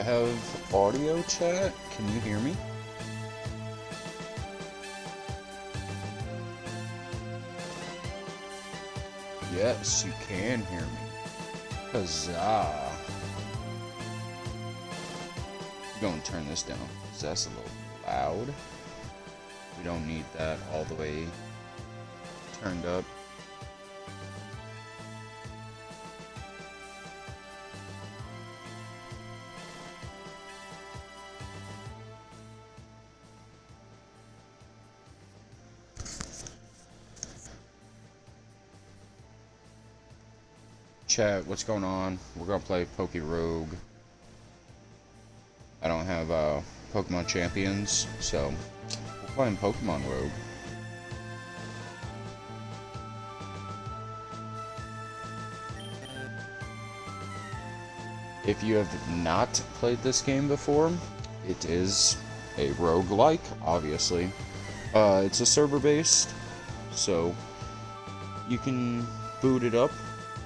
I have audio chat? Can you hear me? Yes, you can hear me. Huzzah. I'm going to turn this down because that's a little loud. We don't need that all the way turned up. Chat, what's going on? We're gonna play PokeRouge. I don't have Pokemon Champions, so we're playing Pokemon Rogue. If you have not played this game before, it is a roguelike, obviously. It's a server-based, so you can boot it up.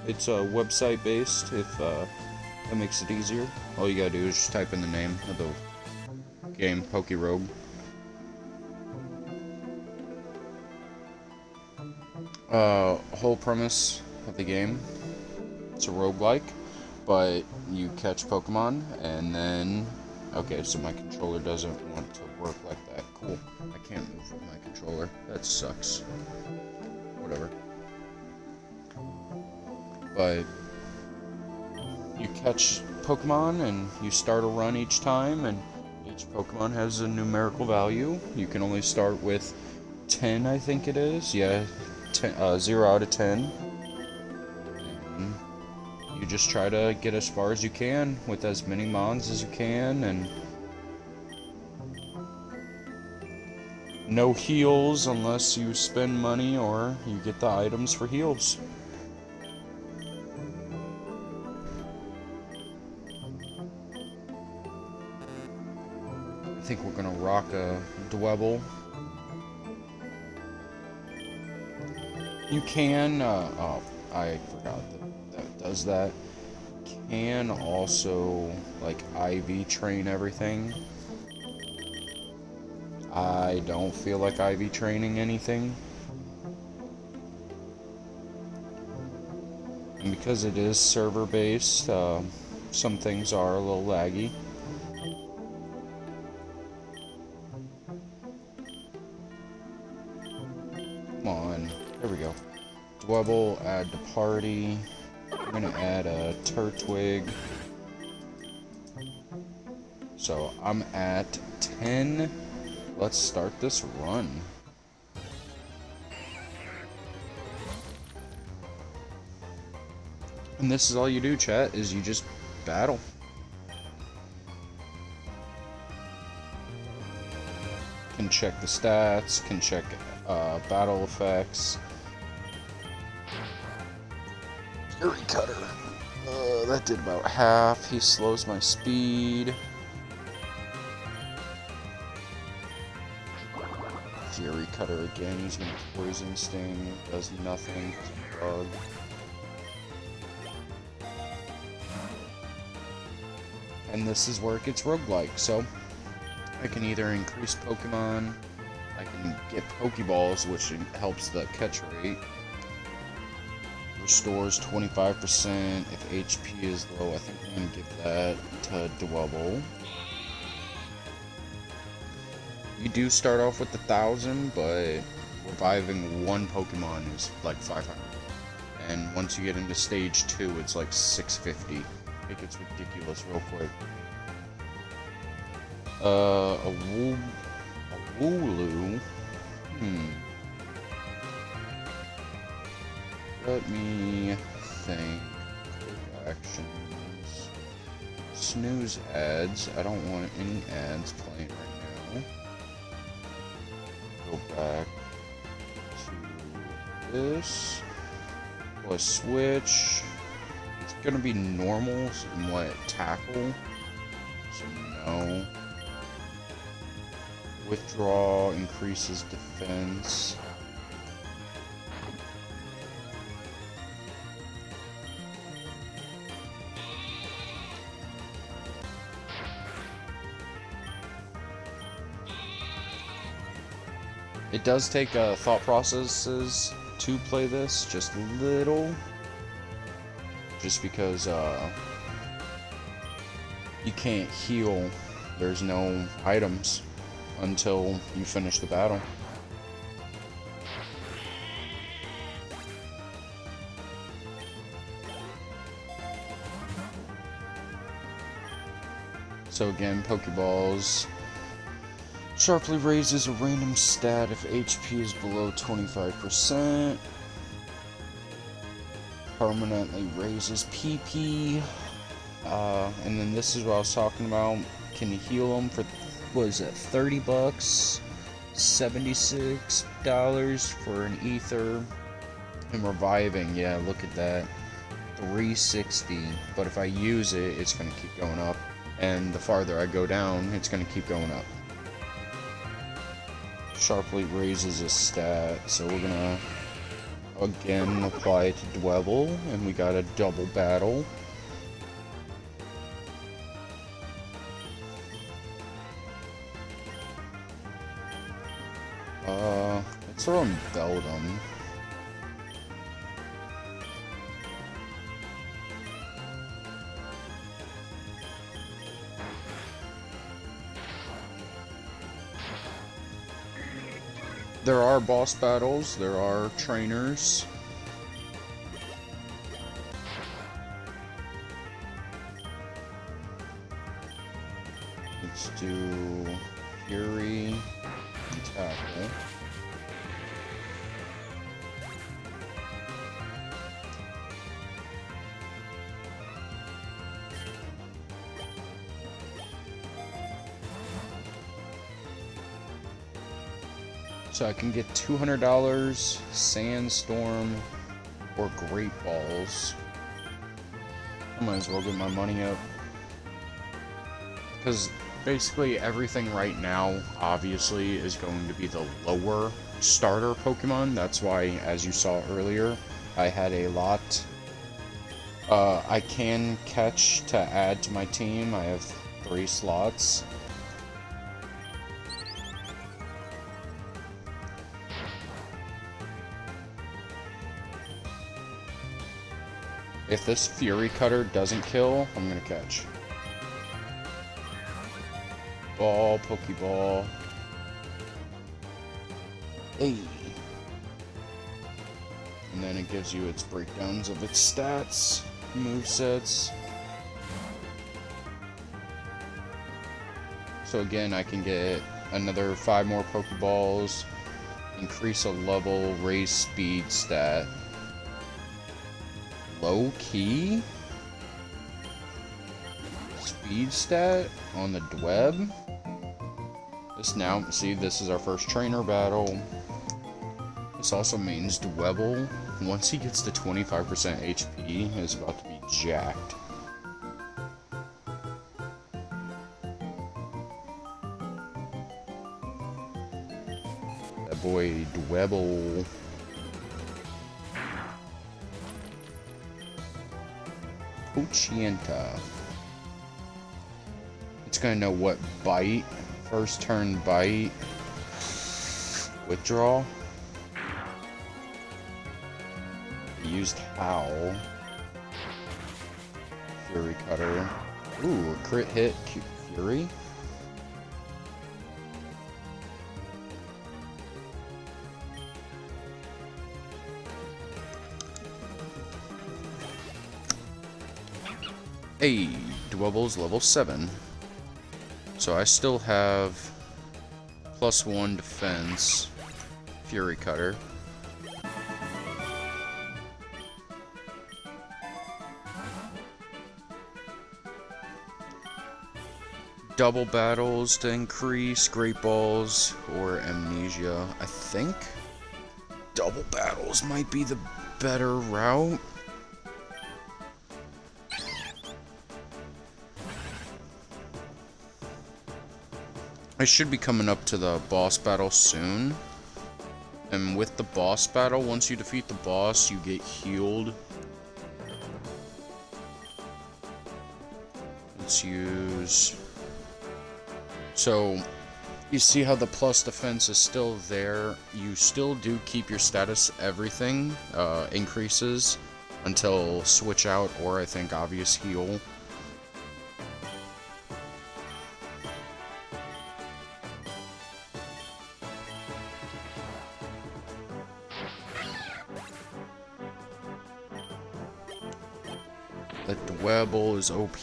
It's website based if that makes it easier. All you gotta do is just type in the name of the game, PokeRouge. Whole premise of the game, it's a roguelike, but you catch Pokemon and then... Okay, so my controller doesn't want to work like that. Cool. I can't move with my controller. That sucks. Whatever. But you catch Pokemon and you start a run each time, and each Pokemon has a numerical value. You can only start with 10, I think it is. Yeah, 0 out of 10. And you just try to get as far as you can with as many mons as you can, and no heals unless you spend money or you get the items for heals. I think we're gonna rock a Dwebble. You can, oh, I forgot that does that. Can also, like, IV train everything. I don't feel like IV training anything. And because it is server-based, some things are a little laggy. Come on, there we go. Dwebble, add to party. I'm gonna add a Turtwig. So I'm at 10. Let's start this run. And this is all you do, chat, is you just battle. Can check the stats, can check battle effects. Fury Cutter. That did about half. He slows my speed. Fury Cutter again. He's gonna Poison Sting. Does nothing. Bug. And this is where it gets roguelike. So I can either increase Pokemon. I can get Pokeballs, which helps the catch rate. Restores 25%. If HP is low, I think I'm going to give that to Dwebble. You do start off with 1,000, but reviving one Pokemon is like 500. And once you get into stage 2, it's like 650. It gets ridiculous real quick. A Wooloo. Let me think. Quick actions. Snooze ads. I don't want any ads playing right now. Go back to this. Plus switch. It's gonna be normal and what? Tackle. So no. Withdraw increases defense. It does take thought processes to play this, just a little. Just because you can't heal. There's no items until you finish the battle. So again, Pokeballs sharply raises a random stat if HP is below 25%. Permanently raises PP. And then this is what I was talking about. Can you heal them for, what is it, 30 bucks? $76 for an ether. And reviving, yeah, look at that. 360. But if I use it, it's going to keep going up. And the farther I go down, it's going to keep going up. Sharply raises a stat, so we're going to again apply it to Dwebble, and we got a double battle. Let's throw in Beldum. There are boss battles, there are trainers. Let's do Fury and Tackle. So I can get $200, Sandstorm, or Great Balls. I might as well get my money up. Because basically everything right now, obviously, is going to be the lower starter Pokemon. That's why, as you saw earlier, I had a lot. I can catch to add to my team. I have 3 slots. If this Fury Cutter doesn't kill, I'm gonna catch. Ball, Pokeball. Hey. And then it gives you its breakdowns of its stats, movesets. So again, I can get another 5 more Pokeballs, increase a level, raise speed stat. Low key speed stat on the Dweb. This now, see, this is our first trainer battle. This also means Dwebble, once he gets to 25% HP, is about to be jacked. That boy Dwebble. Pochienta. It's gonna know what bite. First turn bite. Withdraw. Used Howl. Fury Cutter. Ooh, a crit hit. Fury. Hey, Dwebble's level 7. So I still have +1 defense. Fury Cutter. Double battles to increase Great Balls or Amnesia. I think double battles might be the better route. I should be coming up to the boss battle soon. And with the boss battle, once you defeat the boss, you get healed. Let's use... So, You see how the plus defense is still there. You still do keep your status, everything increases until switch out or I think obvious heal. The Dwebble is OP.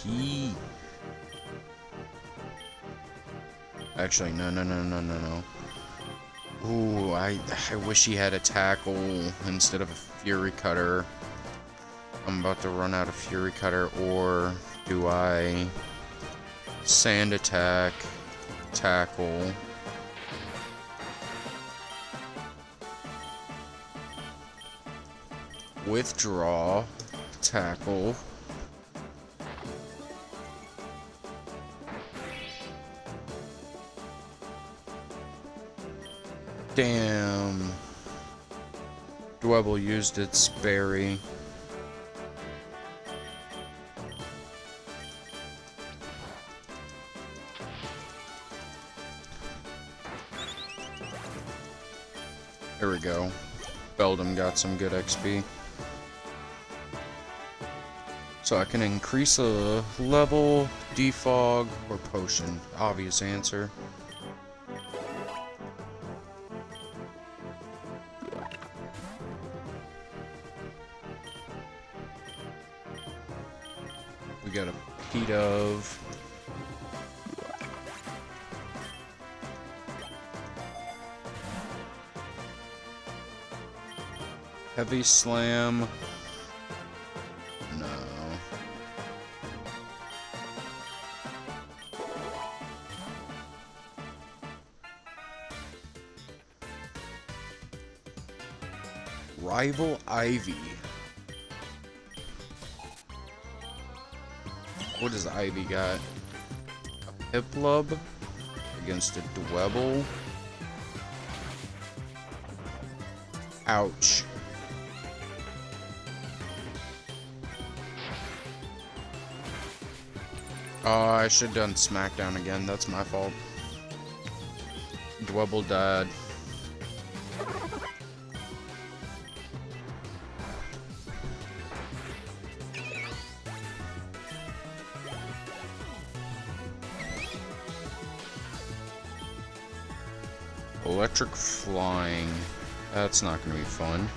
Actually, no. Ooh, I wish he had a tackle instead of a Fury Cutter. I'm about to run out of Fury Cutter, or do I Sand Attack, tackle? Withdraw, tackle. Damn. Dwebble used its berry. There we go. Beldum got some good XP. So I can increase a level, defog, or potion. Obvious answer. We got a Pete of. Heavy Slam. No. Rival Ivy. What does Ivy got? A Piplup against a Dwebble. Ouch. Oh, I should have done Smackdown again. That's my fault. Dwebble died. Electric Flying. That's not going to be fun.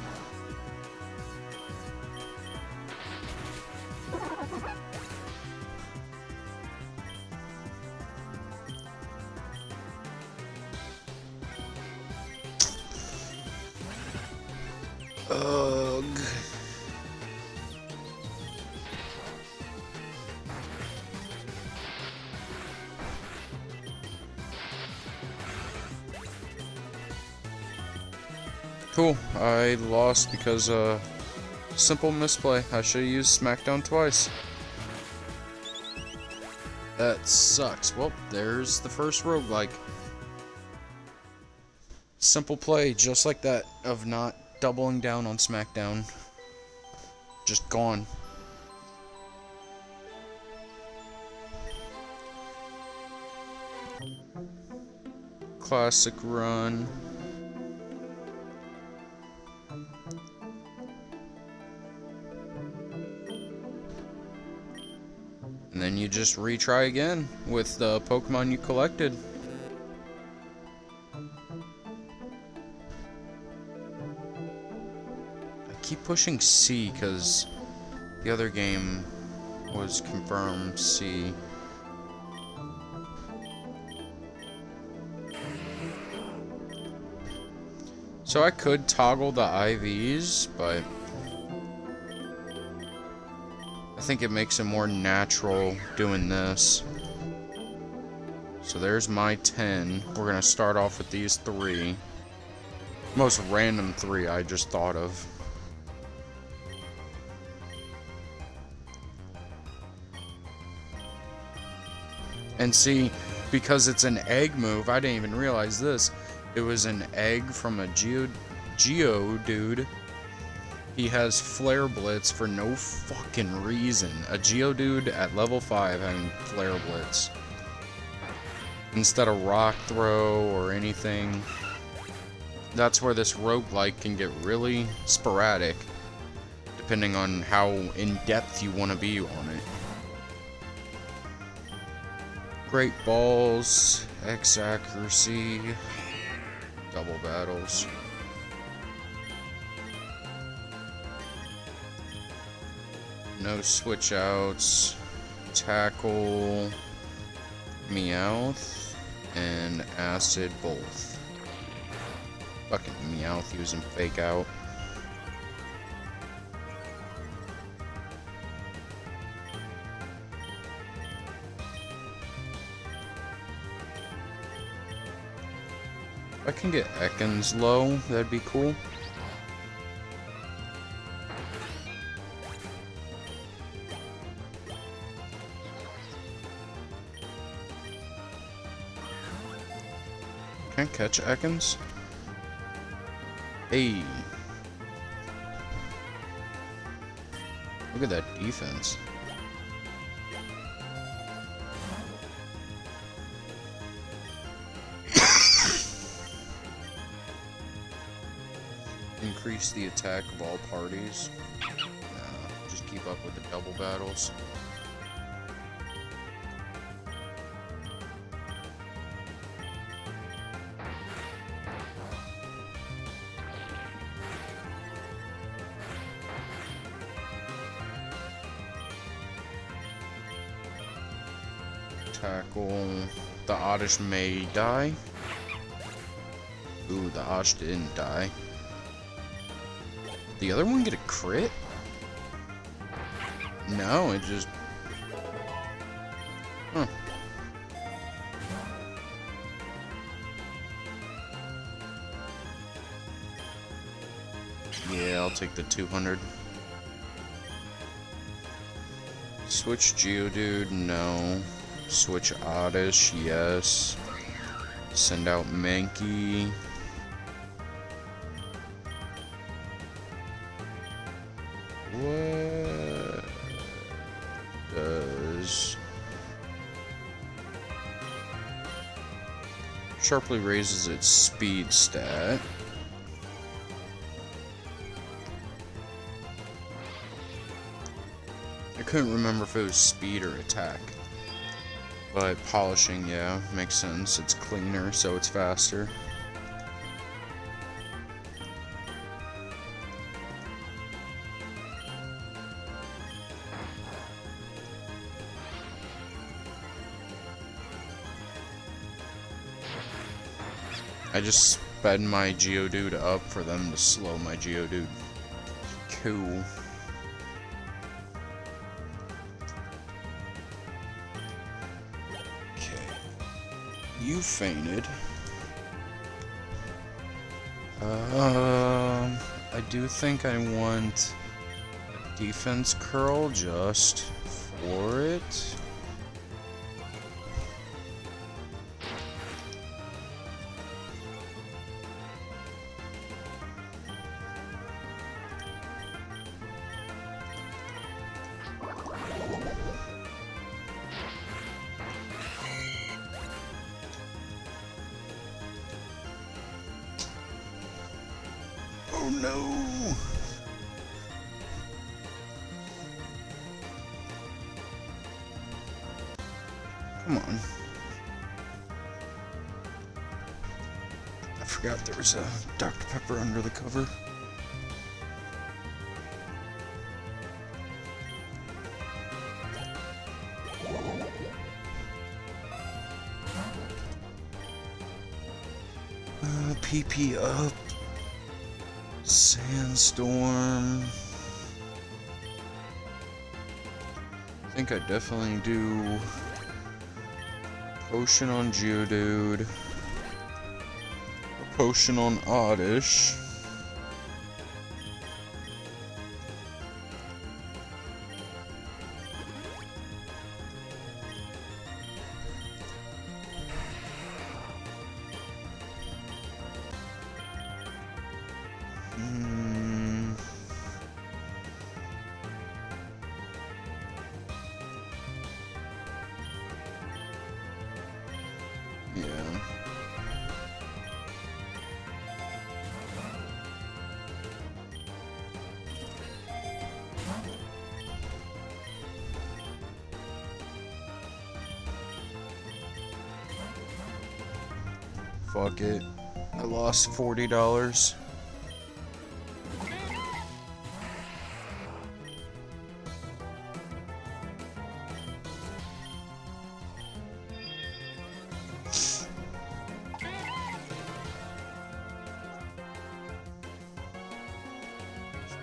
Ugh. Cool. I lost because simple misplay. I should have used Smackdown twice. That sucks. Well, there's the first roguelike. Simple play, just like that, of not doubling down on Smackdown. Just gone. Classic run. And then you just retry again with the Pokemon you collected. I keep pushing C because the other game was confirmed C. So I could toggle the IVs, but I think it makes it more natural doing this. So there's my 10. We're gonna start off with these 3. Most random 3 I just thought of. And see, because it's an egg move, I didn't even realize this. It was an egg from a Geodude. He has Flare Blitz for no fucking reason. A Geodude at level 5 having Flare Blitz. instead of rock throw or anything. That's where this roguelike can get really sporadic, depending on how in-depth you want to be on it. Great balls, X accuracy, double battles. No switch outs, tackle, Meowth, and acid both. Fucking Meowth using fake out. If I can get Ekans low, that'd be cool. Can't catch Ekans. Hey. Look at that defense. Increase the attack of all parties. Just keep up with the double battles. Tackle. The Oddish may die. Ooh, the Oddish didn't die. The other one get a crit? No, it just... Huh. Yeah, I'll take the 200. Switch Geodude? No. Switch Oddish? Yes. Send out Mankey. What does... Sharply raises its speed stat. I couldn't remember if it was speed or attack. But polishing, yeah, makes sense. It's cleaner, so it's faster. I just sped my Geodude up for them to slow my Geodude. Cool. Okay. You fainted. I do think I want a defense curl just for it. Oh no! Come on. I forgot there was a Dr. Pepper under the cover. PP up. Sandstorm. I think I definitely do potion on Geodude, a potion on Oddish. Fuck it. I lost $40.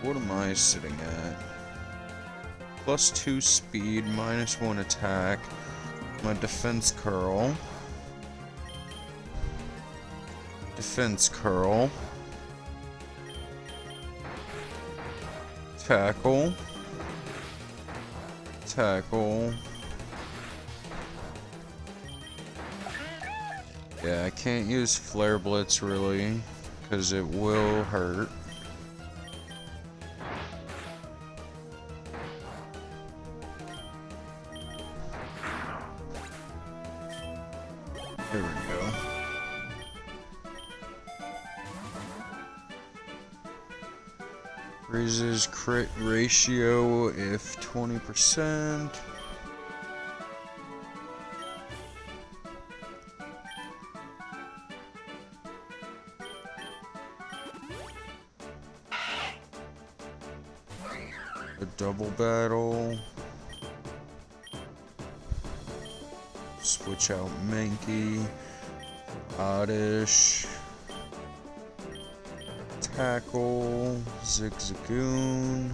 What am I sitting at? +2 speed, -1 attack. My defense curl. Defense curl. Tackle. Tackle. Yeah, I can't use Flare Blitz really, because it will hurt. There we go. Raises crit ratio if 20%. A double battle. Switch out Mankey. Oddish. Tackle. Zigzagoon.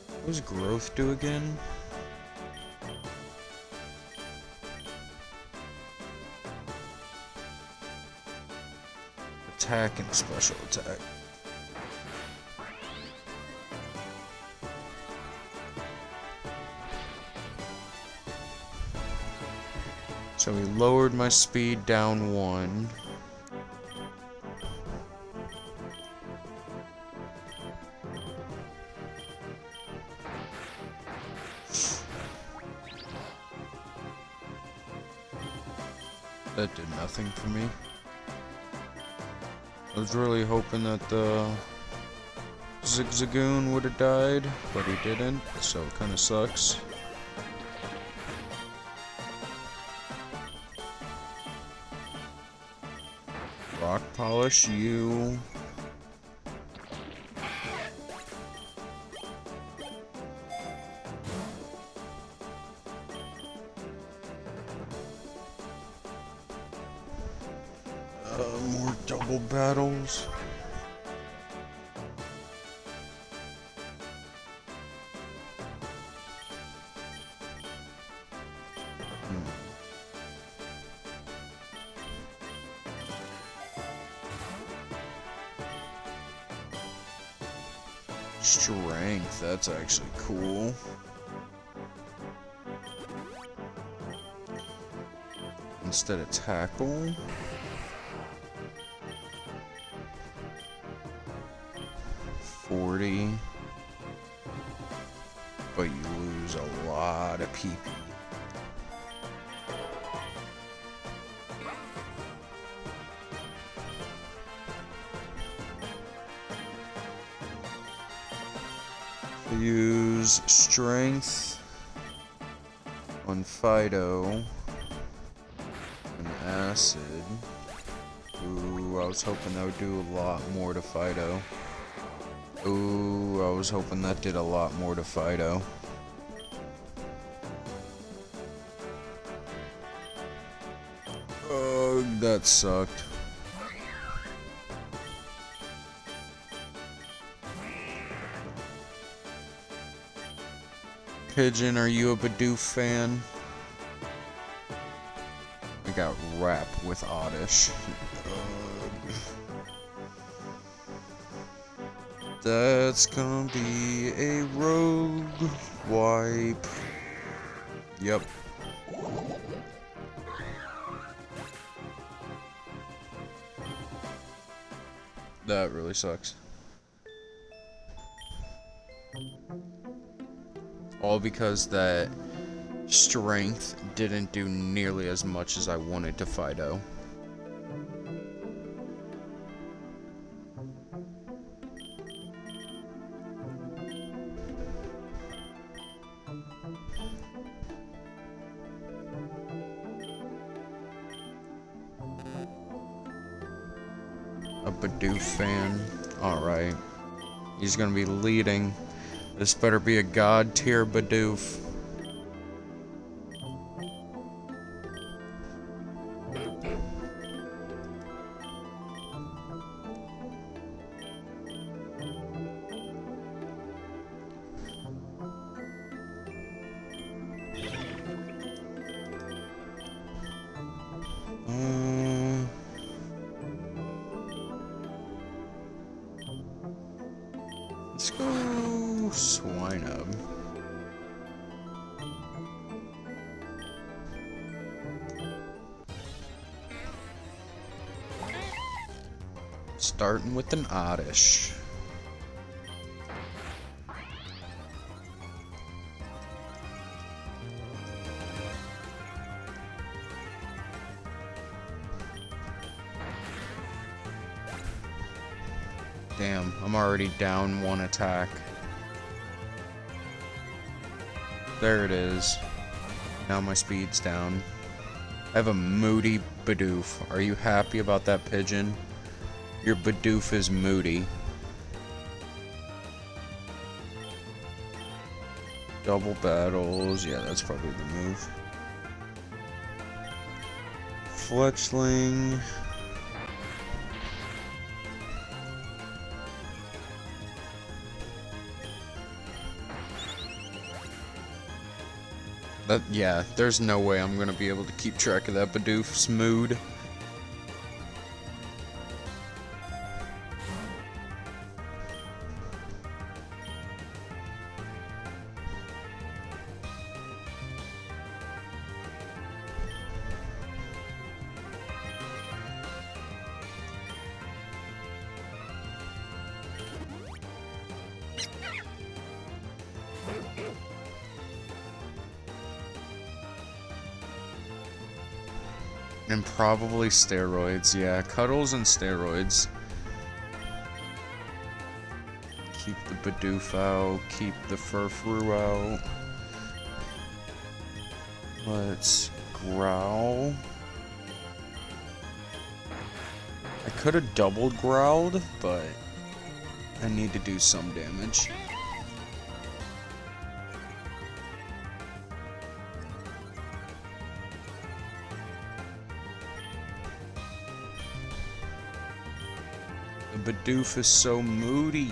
What does growth do again? Attack and special attack. So we lowered my speed down 1. That did nothing for me. I was really hoping that the Zigzagoon would have died, but he didn't, so it kind of sucks. Rock Polish, you. More double battles. Strength, that's actually cool. Instead of tackle. $40. But you lose a lot of PP. Use strength on Fido and acid. Ooh, I was hoping that would do a lot more to Fido. Ooh, I was hoping that did a lot more to Fido. Oh, that sucked. Pigeon, are you a Bidoof fan? I got wrapped with Oddish. That's gonna be a rogue wipe. Yep. That really sucks. All because that strength didn't do nearly as much as I wanted to Fido. Bidoof fan. Alright. He's gonna be leading. This better be a god tier Bidoof. Let's go Swinub. Starting with an Oddish. Damn, I'm already down one attack. There it is. Now my speed's down. I have a moody Bidoof. Are you happy about that, Pigeon? Your Bidoof is moody. Double battles. Yeah, that's probably the move. Fletchling. Yeah, there's no way I'm gonna be able to keep track of that Bidoof's mood. And probably steroids, yeah. Cuddles and steroids. Keep the Bidoof out, keep the Furfrou out. Let's growl. I could have double growled, but I need to do some damage. The Bidoof is so moody.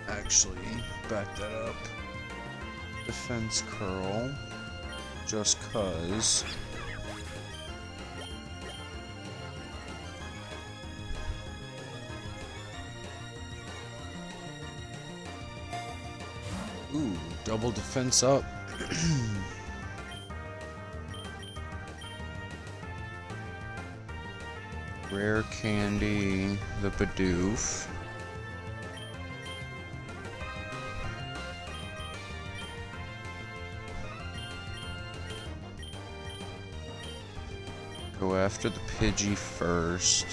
Actually, back that up. Defense curl. Just cuz. Ooh, double defense up. Rare candy, the Bidoof. Go after the Pidgey first.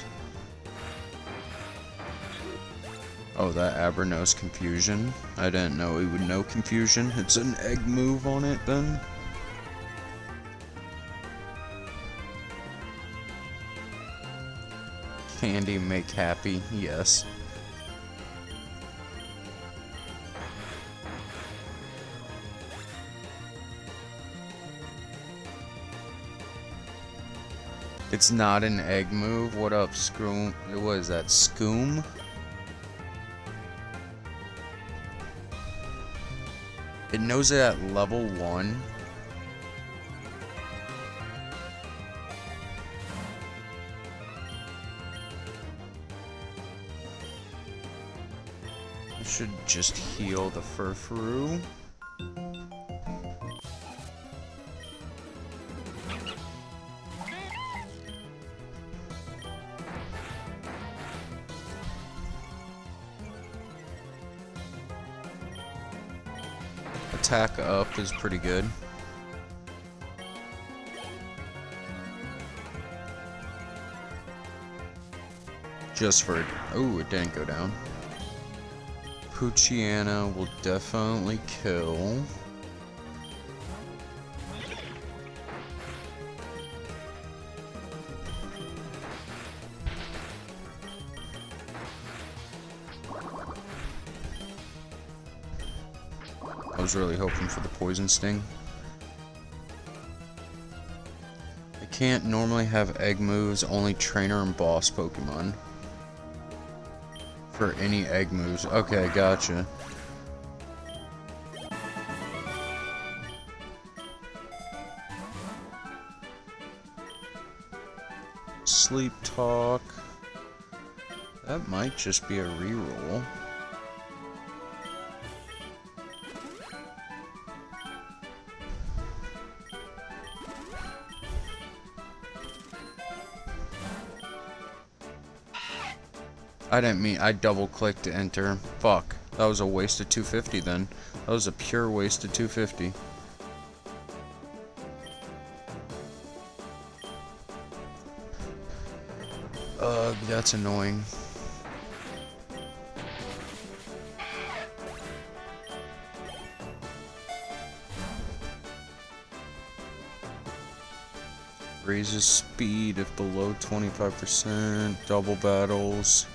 Oh, that Aber knows Confusion. I didn't know he would know Confusion. It's an egg move on it then. Candy make happy, yes. It's not an egg move. What up, Scroom? What is that, Scoom? It knows it at level 1. I should just heal the Furfrou. Attack up is pretty good. Just for... Oh, it didn't go down. Poochyena will definitely kill. I was really hoping for the poison sting. I can't normally have egg moves, only trainer and boss Pokemon. For any egg moves. Okay, gotcha. Sleep talk. That might just be a reroll. I didn't mean, I double clicked to enter. Fuck. That was a waste of 250 then. That was a pure waste of 250. Ugh, that's annoying. Raises speed if below 25%. Double battles.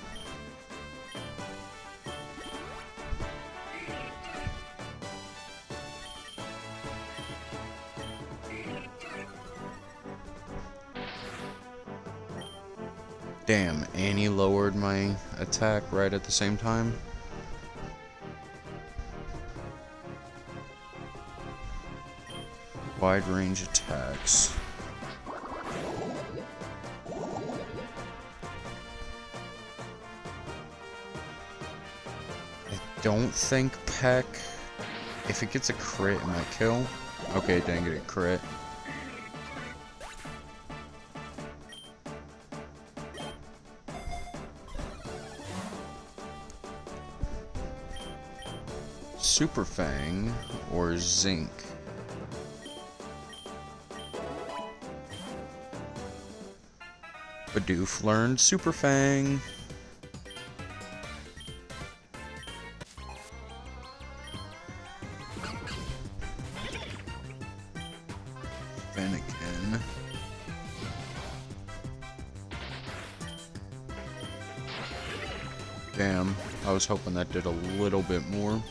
Damn, Annie lowered my attack right at the same time. Wide range attacks. I don't think Peck, if it gets a crit, it might kill. Okay, dang it, it crit. Super Fang or Zinc? Bidoof learned Super Fang. Fennekin. Damn, I was hoping that did a little bit more.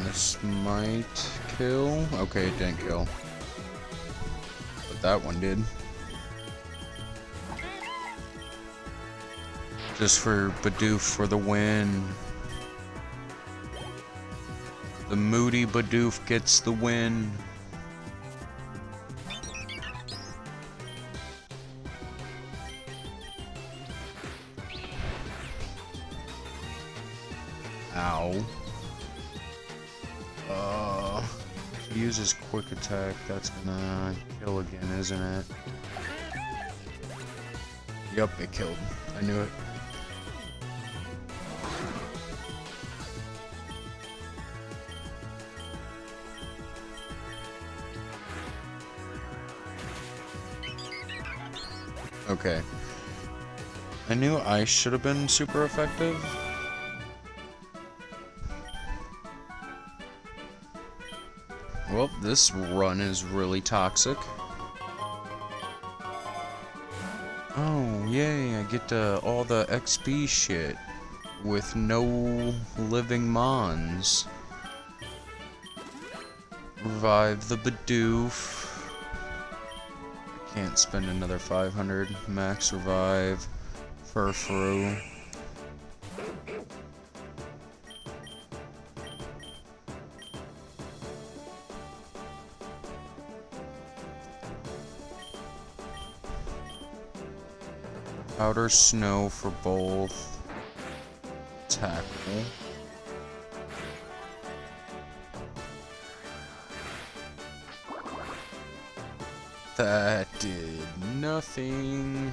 This might kill. Okay, it didn't kill. But that one did. Just for Bidoof for the win. The moody Bidoof gets the win. Ow. If he uses quick attack, that's gonna kill again, isn't it? Yup, it killed. I knew it. Okay. I knew ice should have been super effective. Well, this run is really toxic. Oh, yay, I get all the XP shit with no living mons. Revive the Bidoof. I can't spend another 500. Max revive. Furfrou. Powder Snow for both. Tackle. That did nothing.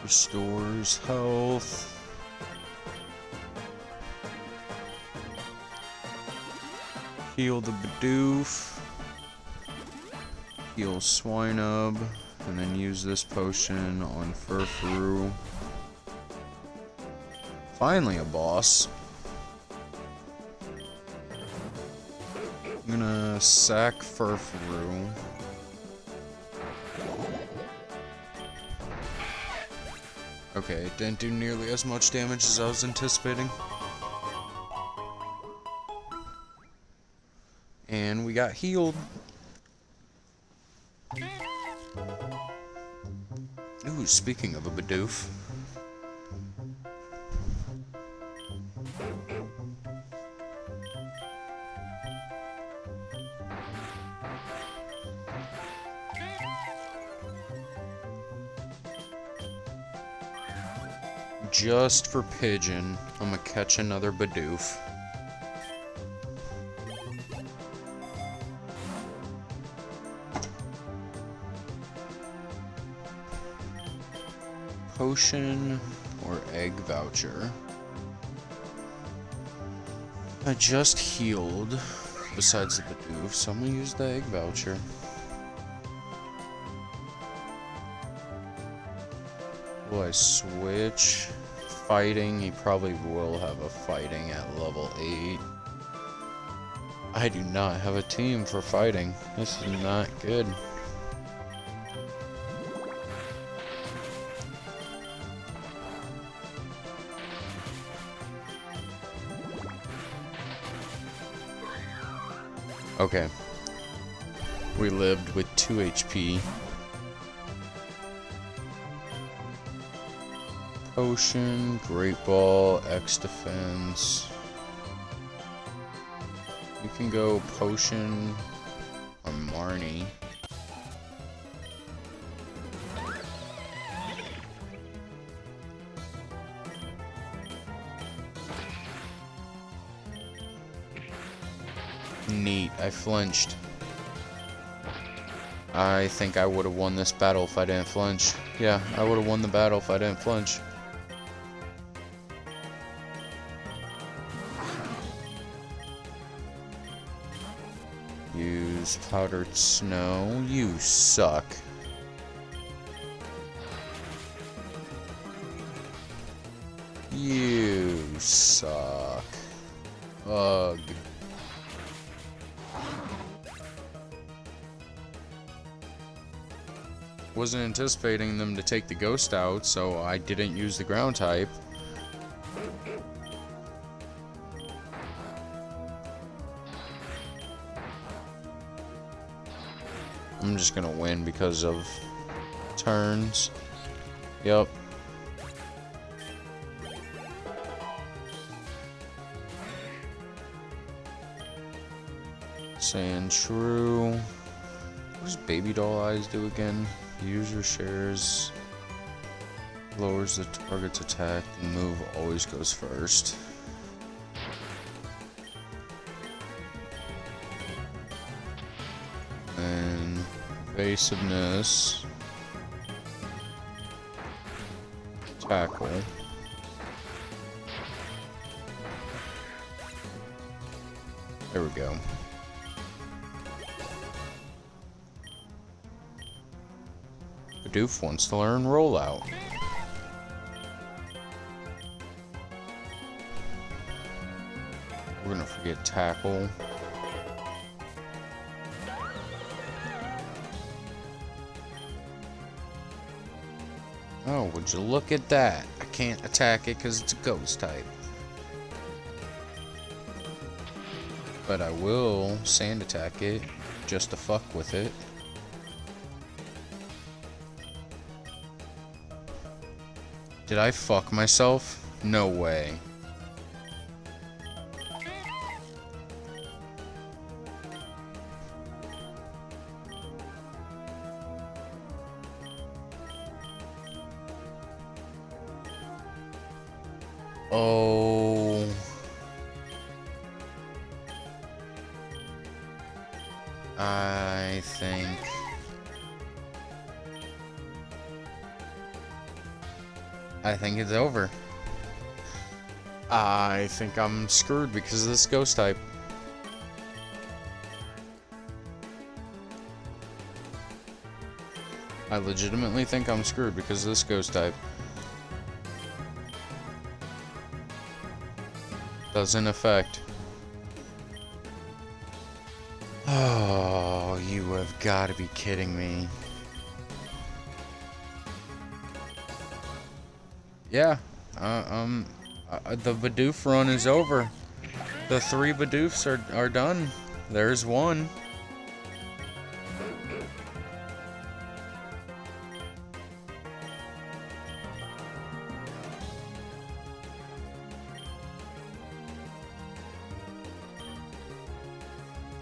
Restores health. Heal the Bidoof. Heal Swinub. And then use this potion on Furfrou. Finally a boss. I'm gonna sack Furfrou. Okay, it didn't do nearly as much damage as I was anticipating. And we got healed. Ooh, speaking of a Bidoof. Just for Pigeon, I'm gonna catch another Bidoof. Potion or egg voucher. I just healed besides the Bidoof, so I'm gonna use the egg voucher. Will I switch? Fighting, he probably will have a fighting at level 8. I do not have a team for fighting. This is not good. Okay. We lived with 2 HP. Potion, Great Ball, X Defense. You can go Potion on Marnie. Neat, I flinched. I think I would have won this battle if I didn't flinch. Yeah, I would have won the battle if I didn't flinch. Use powdered snow. You suck. You suck. Ugh. Wasn't anticipating them to take the ghost out, so I didn't use the ground type. I'm just gonna win because of turns. Yep. Saying true. What does Baby Doll Eyes do again? User shares, lowers the target's attack, the move always goes first. And evasiveness, tackle. There we go. Bidoof wants to learn rollout. We're gonna forget tackle. Oh, would you look at that? I can't attack it because it's a ghost type. But I will sand attack it just to fuck with it. Did I fuck myself? No way. Oh. I think I think it's over. I think I'm screwed because of this ghost type. I legitimately think I'm screwed because of this ghost type. Doesn't affect. Oh, you have got to be kidding me. Yeah, the Bidoof run is over. The 3 Bidoofs are done. There's one.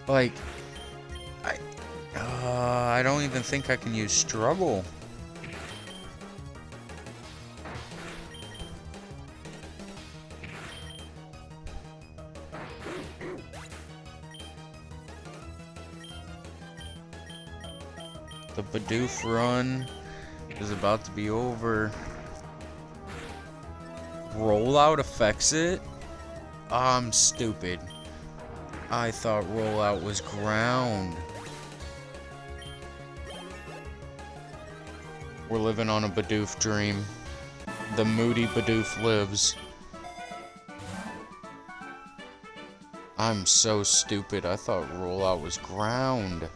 Like, I don't even think I can use struggle. The Bidoof run is about to be over. Rollout affects it? I'm stupid. I thought rollout was ground. We're living on a Bidoof dream. The moody Bidoof lives. I'm so stupid. I thought rollout was ground.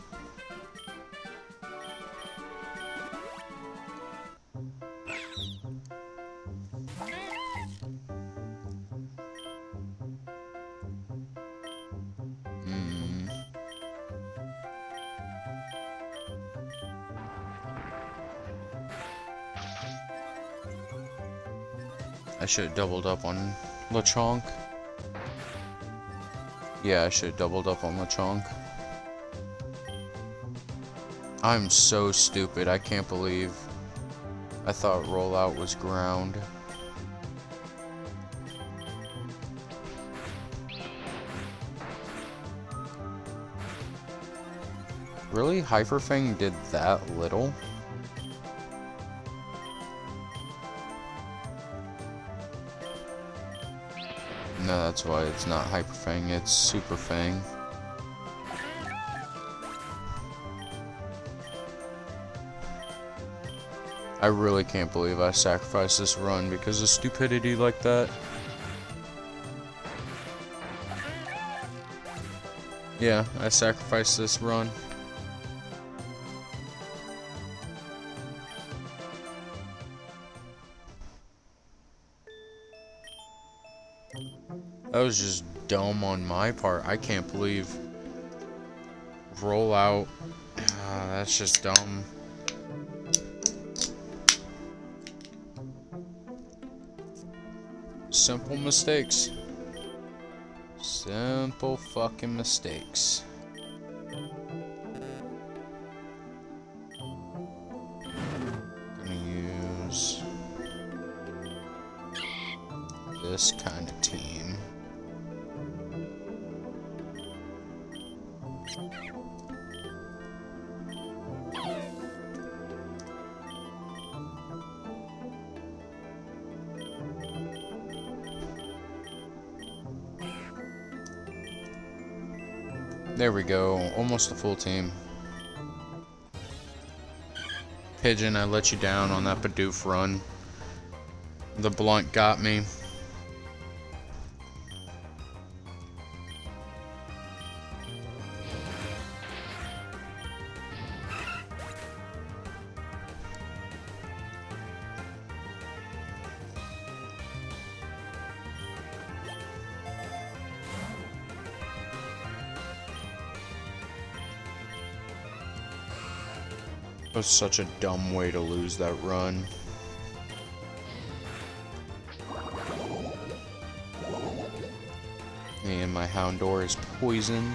I should have doubled up on Lechonk. Yeah, I should have doubled up on Lechonk. I'm so stupid. I can't believe I thought rollout was ground. Really? Hyperfang did that little? No, that's why it's not Hyperfang, it's Super Fang. I really can't believe I sacrificed this run because of stupidity like that. Yeah, I sacrificed this run. That was just dumb on my part. I can't believe rollout. That's just dumb. Simple mistakes. Simple fucking mistakes. Gonna use this kind of team. There we go, almost a full team. Pigeon, I let you down on that Bidoof run. The blunt got me. That was such a dumb way to lose that run. And my Houndour is poisoned.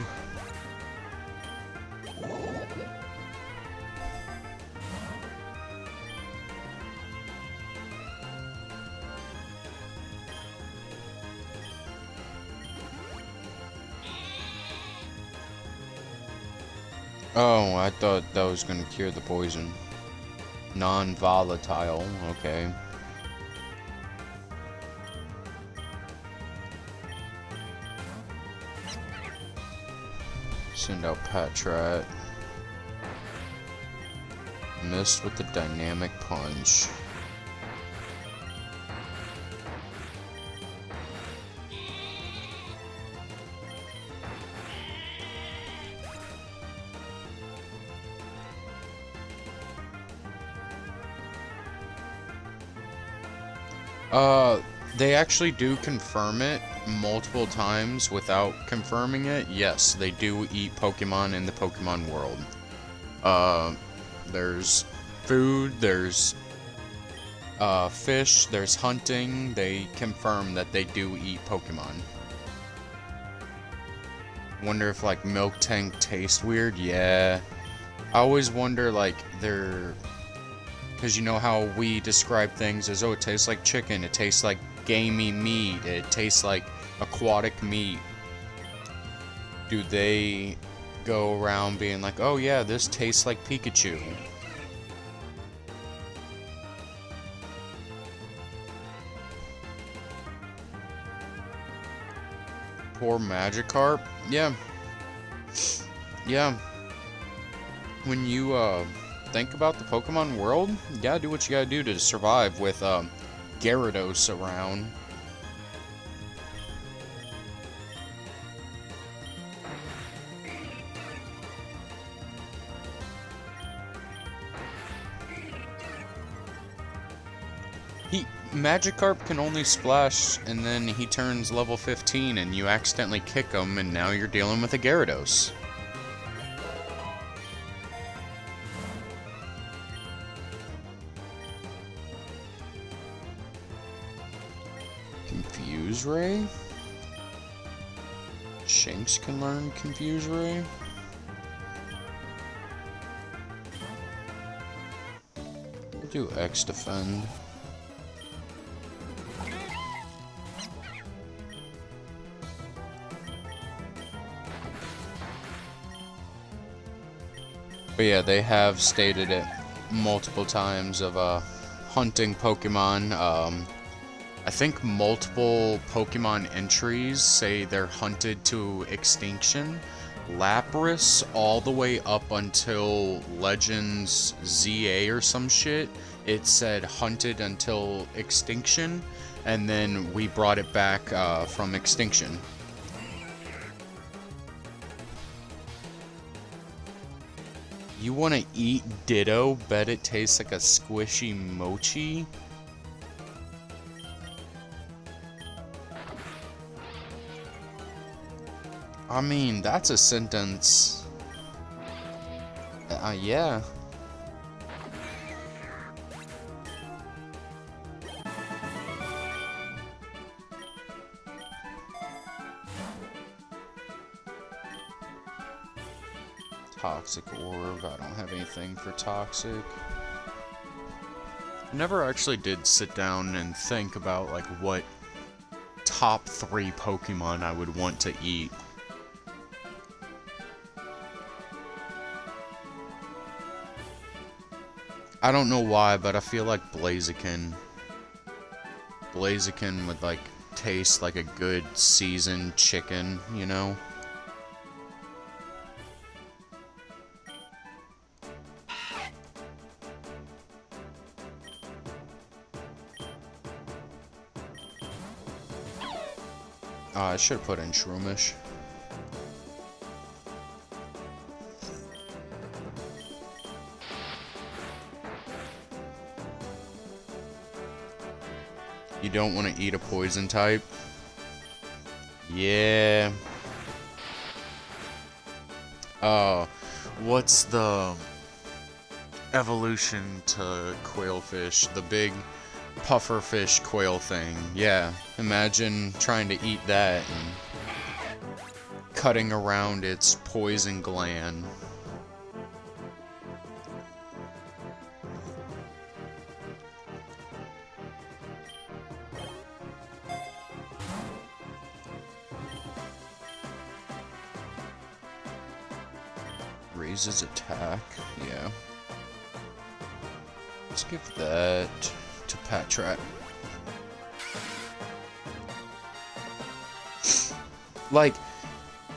Oh, I thought that was going to cure the poison. Non-volatile, okay. Send out Patrat. Missed with the dynamic punch. They actually do confirm it multiple times without confirming it. Yes, they do eat Pokemon in the Pokemon world. There's food, there's fish, there's hunting. They confirm that they do eat Pokemon. Wonder if, like, Milk Tank tastes weird? Yeah. I always wonder, like, because you know how we describe things as, oh, it tastes like chicken, it tastes like gamey meat, it tastes like aquatic meat. Do they go around being like, oh yeah, this tastes like Pikachu? Poor Magikarp? Yeah. Yeah. When you, think about the Pokemon world, you gotta do what you gotta do to survive with Gyarados around. Magikarp can only splash, and then he turns level 15, and you accidentally kick him, and now you're dealing with a Gyarados. Confuse Ray? Shanks can learn Confuse Ray? We'll do X Defend. But yeah, they have stated it multiple times of hunting Pokemon. I think multiple Pokemon entries say they're hunted to extinction. Lapras all the way up until Legends ZA or some shit. It said hunted until extinction, and then we brought it back from extinction. You want to eat Ditto? Bet it tastes like a squishy mochi? I mean, that's a sentence. Yeah. Toxic Orb. I don't have anything for Toxic. I never actually did sit down and think about, like, what top 3 Pokemon I would want to eat. I don't know why, but I feel like Blaziken. Blaziken would, like, taste like a good seasoned chicken, you know? I should have put in Shroomish. You don't want to eat a poison type? Yeah. What's the evolution to Quailfish? The big pufferfish quail thing. Yeah. Imagine trying to eat that and cutting around its poison gland. Raises attack, yeah. Let's give that to Patrat. Like,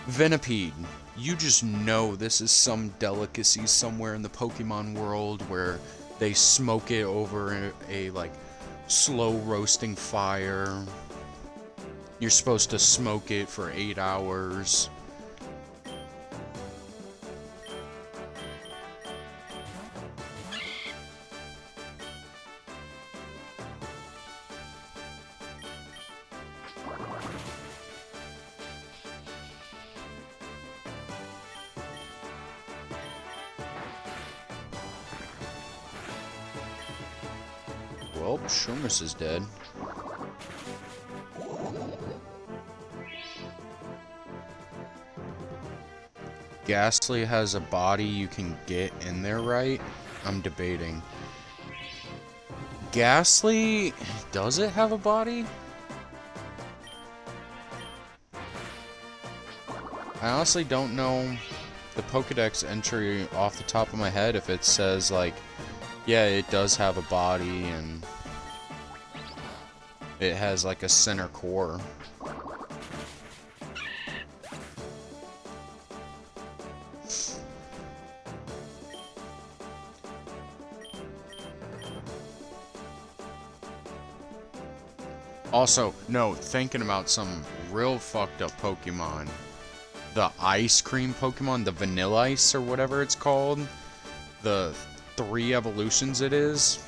Venipede. you just know this is some delicacy somewhere in the Pokemon world where they smoke it over a like slow roasting fire. You're supposed to smoke it for 8 hours. Well, Shermus is dead. Ghastly has a body you can get in there, right? I'm debating. Ghastly, does it have a body? I honestly don't know the Pokedex entry off the top of my head if it says, like, yeah, it does have a body and it has, like, a center core. Also, no, thinking about some real fucked up Pokemon. The ice cream Pokemon, the Vanilla Ice or whatever it's called. The 3 evolutions it is.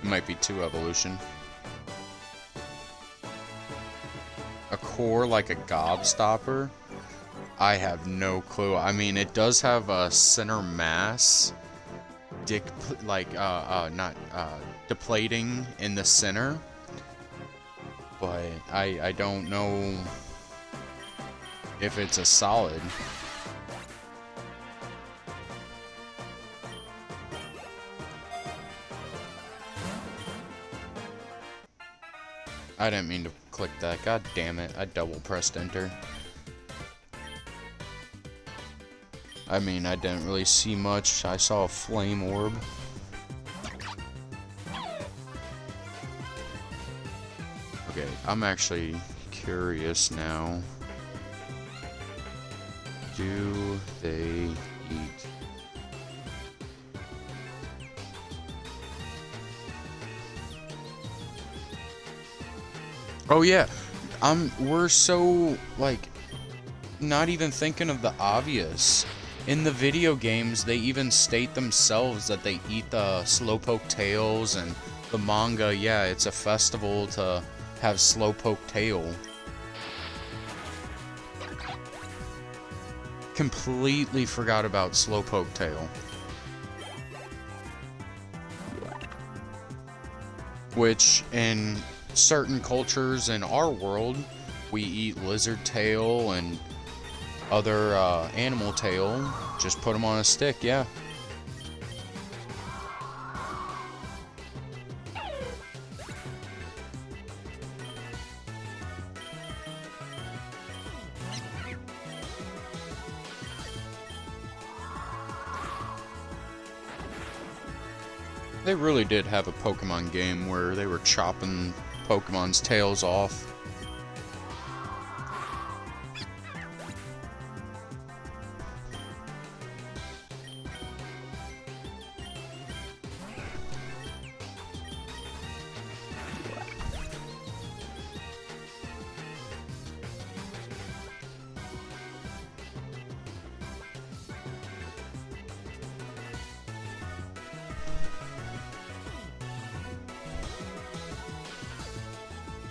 It might be 2 evolution. A core like a Gobstopper? I have no clue. I mean, it does have a center mass. Depleting in the center. But I don't know if it's a solid. I didn't mean to click that. God damn it. I double pressed enter. I mean, I didn't really see much. I saw a flame orb. Okay, I'm actually curious now. Do they eat? Oh yeah, we're so, like, not even thinking of the obvious. In the video games, they even state themselves that they eat the Slowpoke tails, and the manga, yeah, it's a festival to have Slowpoke tail. Completely forgot about Slowpoke tail. Which, in certain cultures in our world, we eat lizard tail and other animal tail. Just put them on a stick, yeah. They really did have a Pokemon game where they were chopping Pokemon's tails off.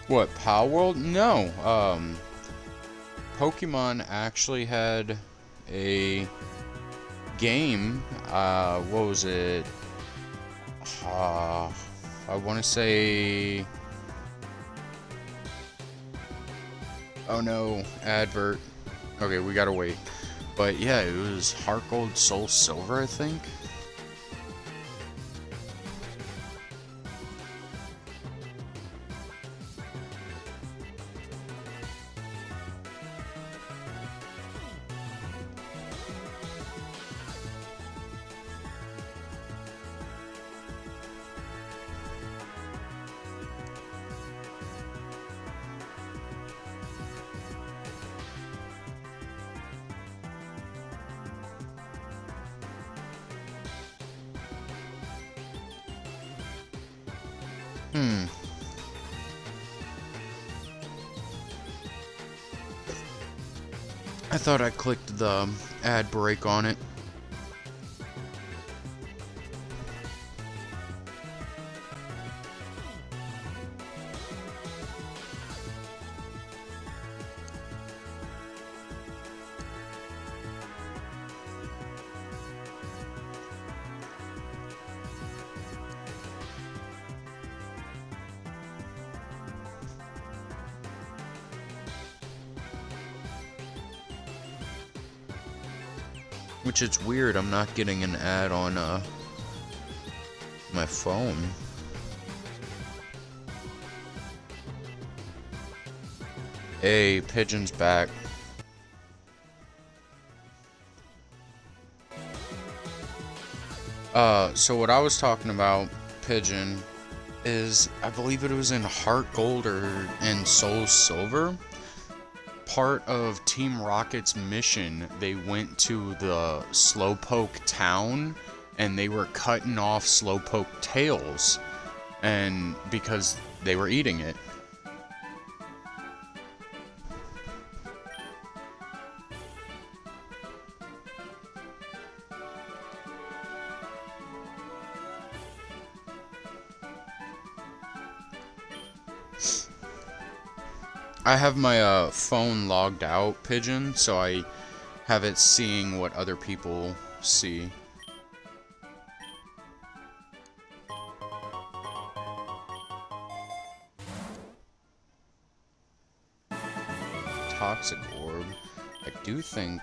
What, Power World? No. Pokemon actually had a game. What was it? I want to say... Oh no, advert. Okay, we gotta wait. But yeah, it was Heart Gold, Soul Silver, I think. Hmm. I thought I clicked the ad break on it. Which it's weird, I'm not getting an ad on my phone. Hey, Pigeon's back. So what I was talking about, Pigeon, is I believe it was in Heart Gold or in Soul Silver. Part of Team Rocket's mission, they went to the Slowpoke town and they were cutting off Slowpoke tails, and because they were eating it. I have my phone logged out, Pigeon, so I have it seeing what other people see. Toxic Orb. I do think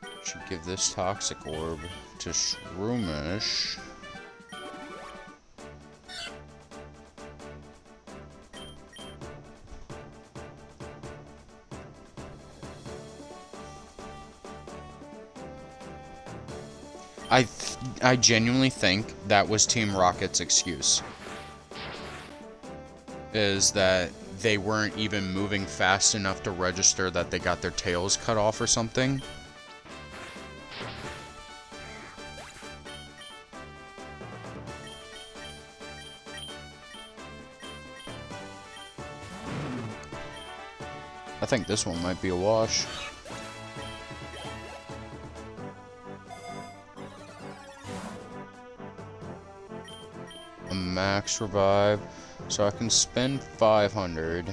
I should give this Toxic Orb to Shroomish. I genuinely think that was Team Rocket's excuse. Is that they weren't even moving fast enough to register that they got their tails cut off or something. I think this one might be a wash. A max revive, so I can spend 500.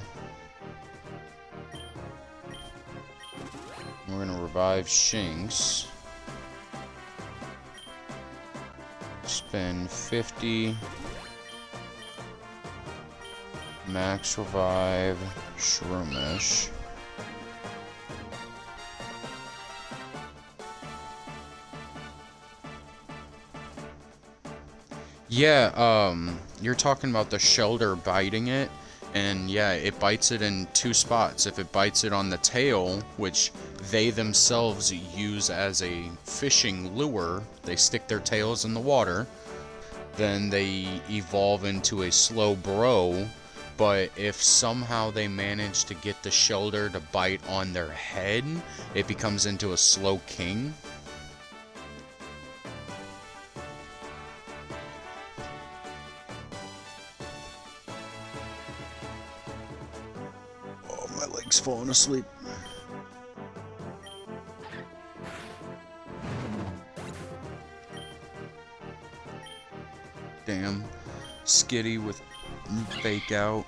We're gonna revive Shinx. Spend 50. Max revive Shroomish. Yeah, you're talking about the Shelder biting it, and yeah, it bites it in two spots. If it bites it on the tail, which they themselves use as a fishing lure, they stick their tails in the water, then they evolve into a slow bro. But if somehow they manage to get the Shelder to bite on their head, it becomes into a slow king. Falling asleep. Damn. Skitty with fake out.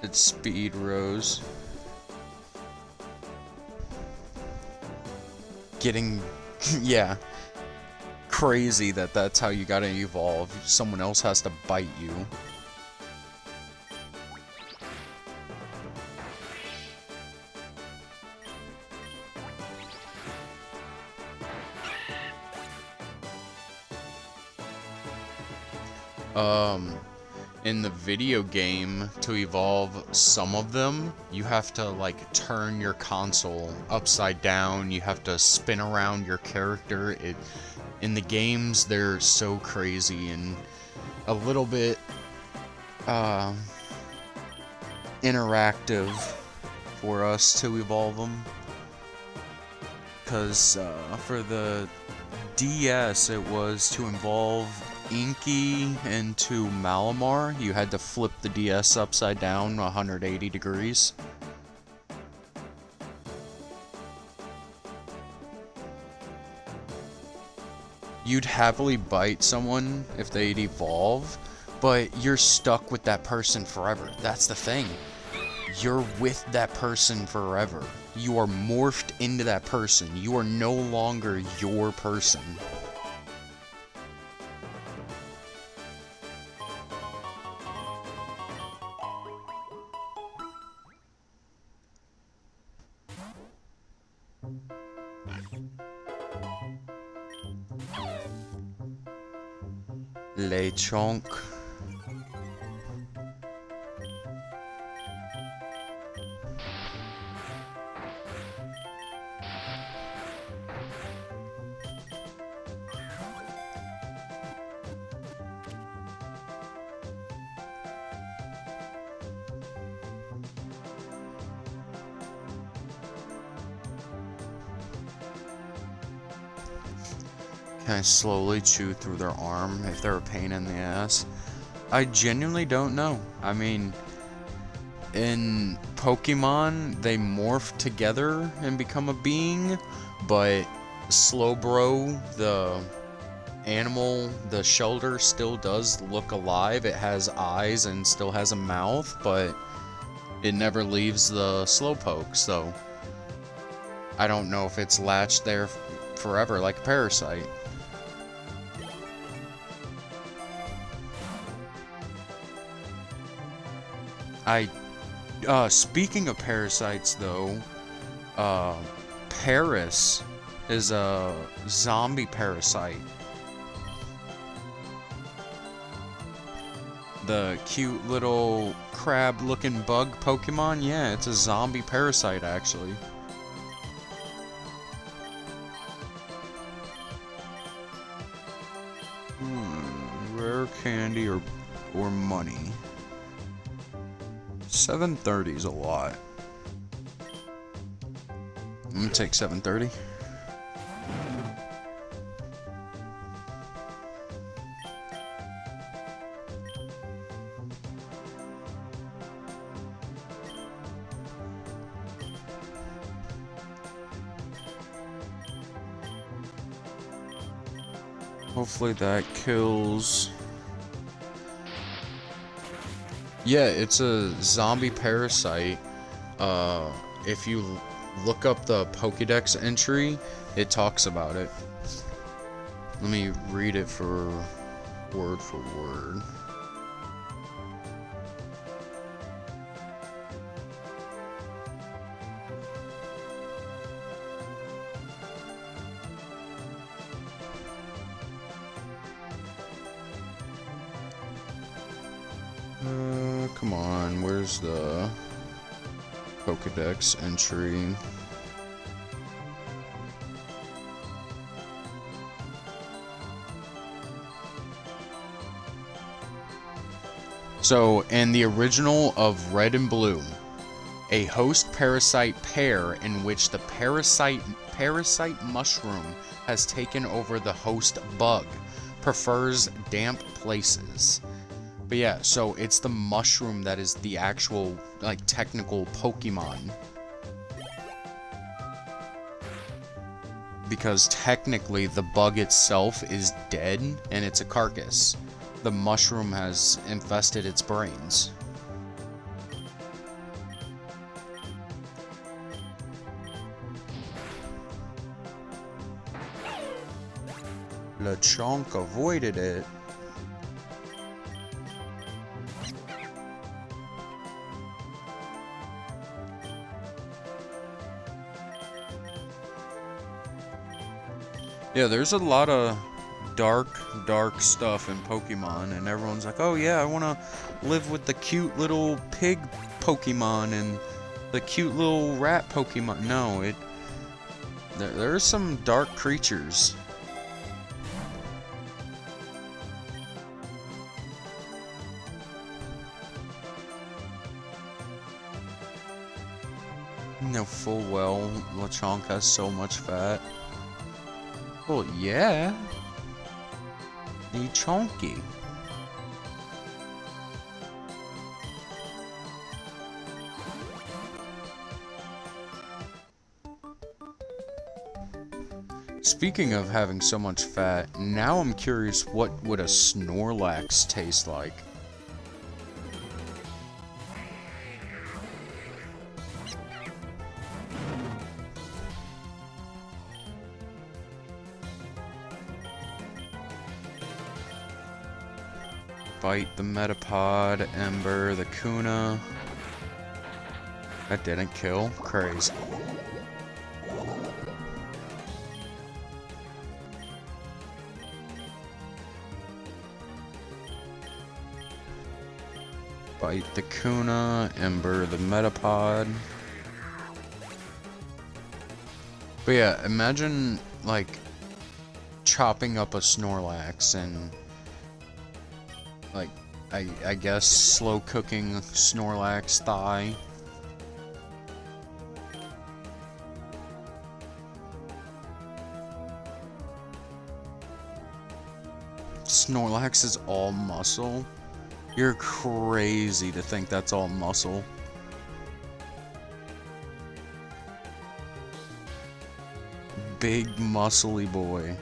Its speed rose. Getting, yeah, crazy that that's how you gotta evolve. Someone else has to bite you. in the video game, to evolve some of them, you have to like turn your console upside down. You have to spin around your character. In the games, they're so crazy and a little bit interactive for us to evolve them. Because for the DS, it was to evolve Inky into Malamar. You had to flip the DS upside down 180 degrees. You'd happily bite someone if they'd evolve, but you're stuck with that person forever. That's the thing. You're with that person forever. You are morphed into that person. You are no longer your person. Lechonk. Can I slowly chew through their arm if they're a pain in the ass? I genuinely don't know. I mean, in Pokemon, they morph together and become a being, but Slowbro, the animal, the shelter, still does look alive. It has eyes and still has a mouth, but it never leaves the Slowpoke, so I don't know if it's latched there forever like a parasite. Speaking of parasites, though, Paris is a zombie parasite. The cute little crab-looking bug Pokemon, yeah, it's a zombie parasite, actually. Rare candy or money. 730 is a lot. I'm gonna take 730. Hopefully that kills. Yeah, it's a zombie parasite. If you look up the Pokédex entry, it talks about it. Let me read it for word. Come on, where's the Pokédex entry? So, in the original of Red and Blue, a host-parasite pair in which the parasite mushroom has taken over the host bug, prefers damp places. But yeah, so it's the mushroom that is the actual, like, technical Pokemon. Because technically the bug itself is dead and it's a carcass. The mushroom has infested its brains. LeChonk avoided it. Yeah, there's a lot of dark stuff in Pokemon, and everyone's like, oh yeah, I want to live with the cute little pig Pokemon and the cute little rat Pokemon. No, there's some dark creatures. You know full well Lechonk has so much fat. Well, yeah. Lechonky. Speaking of having so much fat, now I'm curious, what would a Snorlax taste like? Bite the Metapod, Ember the Kuna. That didn't kill. Crazy. Bite the Kuna, Ember the Metapod. But yeah, imagine like chopping up a Snorlax and like I guess slow cooking Snorlax thigh. Snorlax is all muscle. You're crazy to think that's all muscle. Big muscly boy.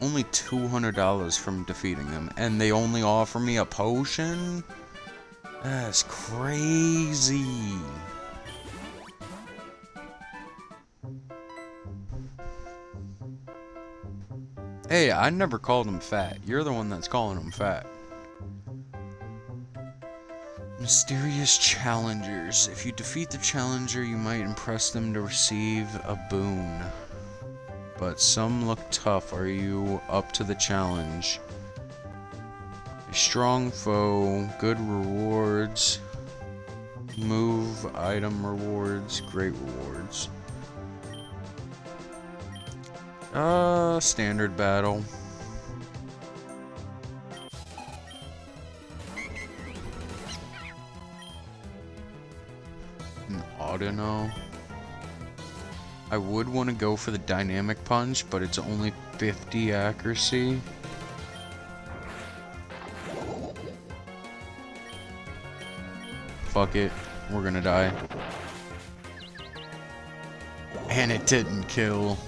Only $200 from defeating them, and they only offer me a potion? That's crazy. Hey, I never called him fat. You're the one that's calling him fat. Mysterious challengers. If you defeat the challenger, you might impress them to receive a boon. But some look tough. Are you up to the challenge? A strong foe, good rewards, move, item rewards, great rewards. Standard battle. An Audino. I would want to go for the dynamic punch, but it's only 50 accuracy. Fuck it, we're gonna die. And it didn't kill.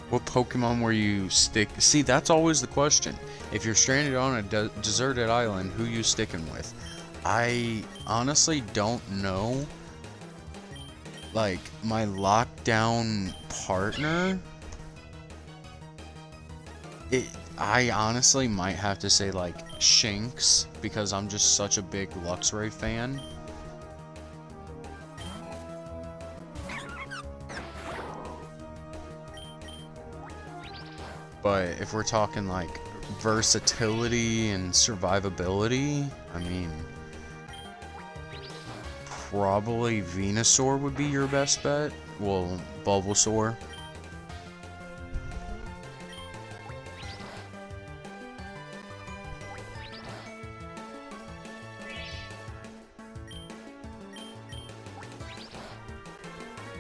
What Pokemon were you See, that's always the question. If you're stranded on a deserted island, who you sticking with? I honestly don't know. Like, my lockdown partner, I honestly might have to say, like, Shinx, because I'm just such a big Luxray fan. But if we're talking, like, versatility and survivability, I mean, probably Venusaur would be your best bet. Well, Bulbasaur.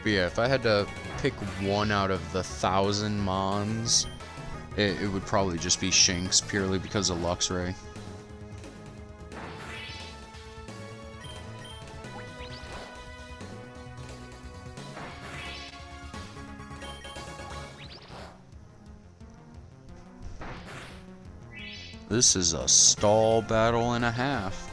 But yeah, if I had to pick one out of the 1,000 Mons, it would probably just be Shinx, purely because of Luxray. This is a stall battle and a half.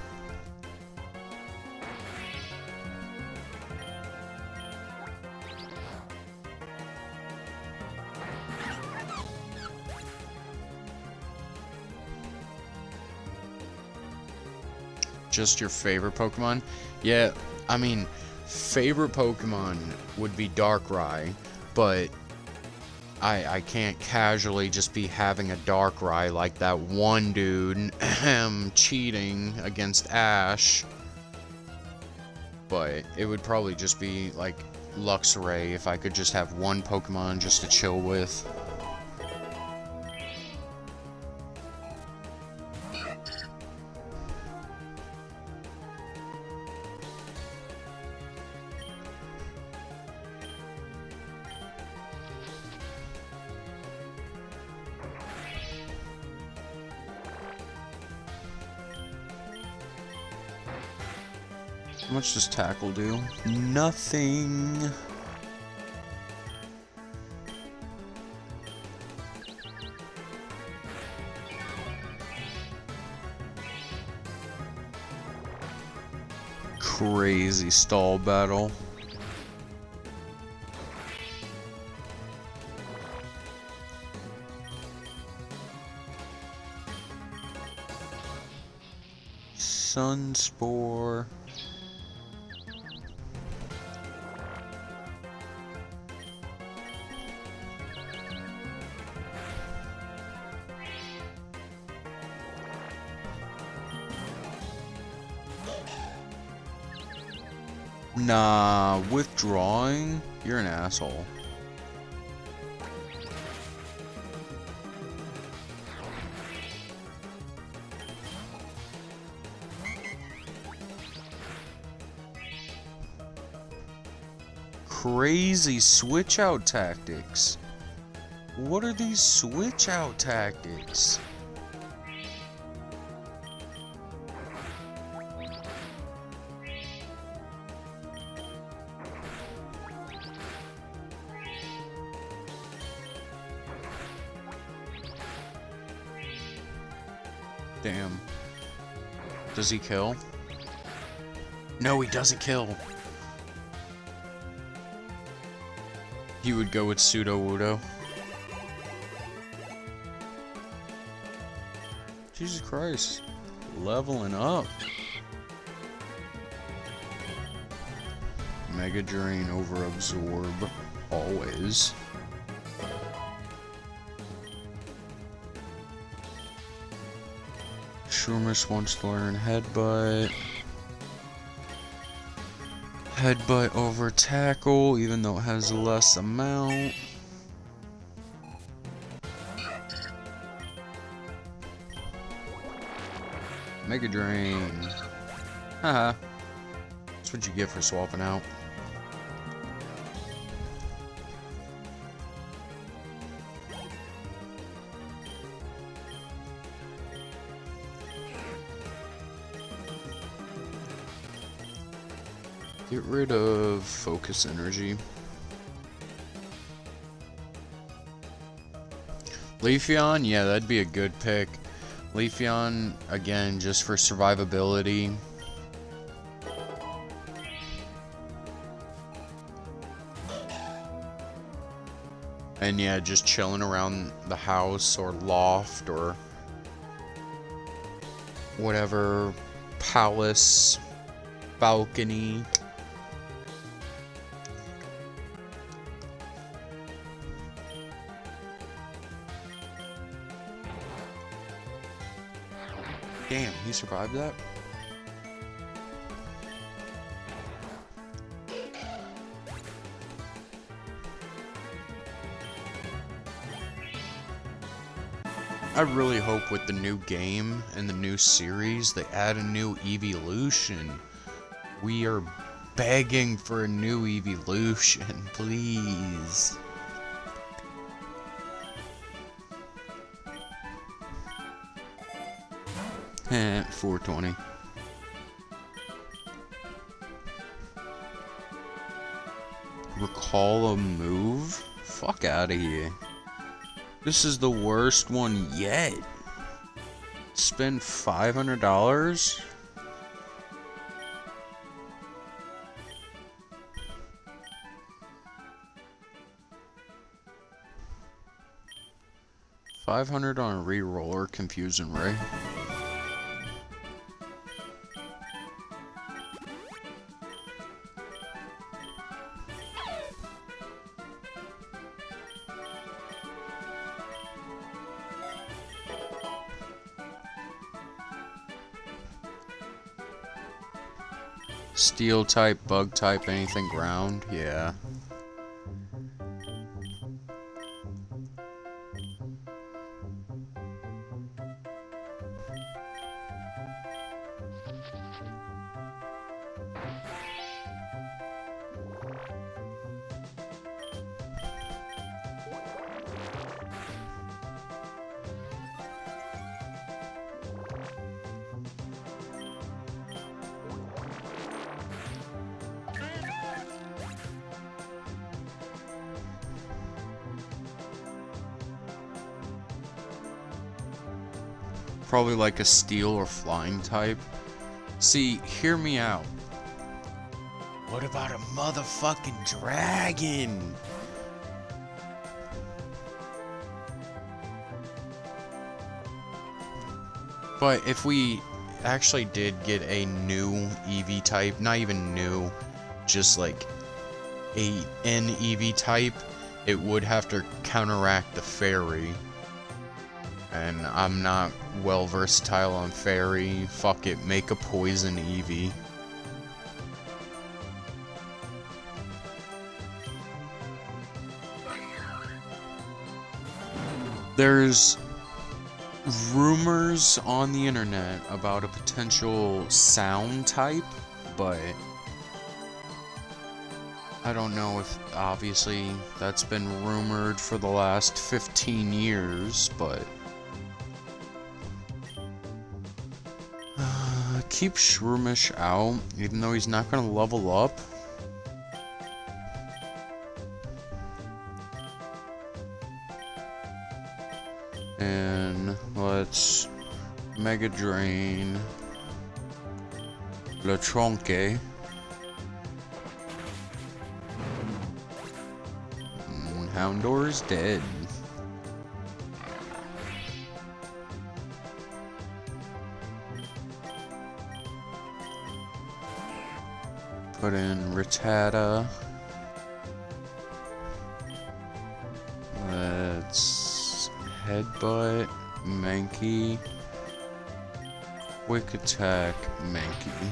Just your favorite Pokemon? Yeah, I mean, favorite Pokemon would be Darkrai, but I can't casually just be having a Darkrai like that one dude cheating against Ash. But it would probably just be like Luxray if I could just have one Pokemon just to chill with. How much does Tackle do? Nothing. Crazy stall battle. Sunspore. Nah, withdrawing? You're an asshole. Crazy switch out tactics. What are these switch out tactics? Damn. Does he kill? No, he doesn't kill. He would go with Pseudo-Wudo. Jesus Christ. Leveling up. Mega Drain over Absorb. Always. Shroomish wants to learn Headbutt. Headbutt over Tackle, even though it has less amount. Mega Drain. Haha. That's what you get for swapping out. Get rid of Focus Energy. Leafeon, yeah, that'd be a good pick. Leafeon, again, just for survivability. And yeah, just chilling around the house or loft or whatever, palace, balcony. Damn, he survived that? I really hope with the new game and the new series, they add a new evolution. We are begging for a new evolution, please. 420. Recall a move? Fuck out of here. This is the worst one yet. Spend $500? $500 on a reroll or Confusion Ray. Steel type, bug type, anything ground, yeah. Probably like a steel or flying type. See, hear me out. What about a motherfucking dragon? But if we actually did get a new EV type, not even new, just like an EV type, it would have to counteract the fairy. And I'm not well versatile on fairy. Fuck it, make a poison Eevee. There's rumors on the internet about a potential sound type, but I don't know if, obviously, that's been rumored for the last 15 years, but keep Shroomish out, even though he's not gonna level up. And let's Mega Drain Lechonk. Houndour is dead. Put in Rattata. Let's Headbutt Mankey. Quick Attack Mankey.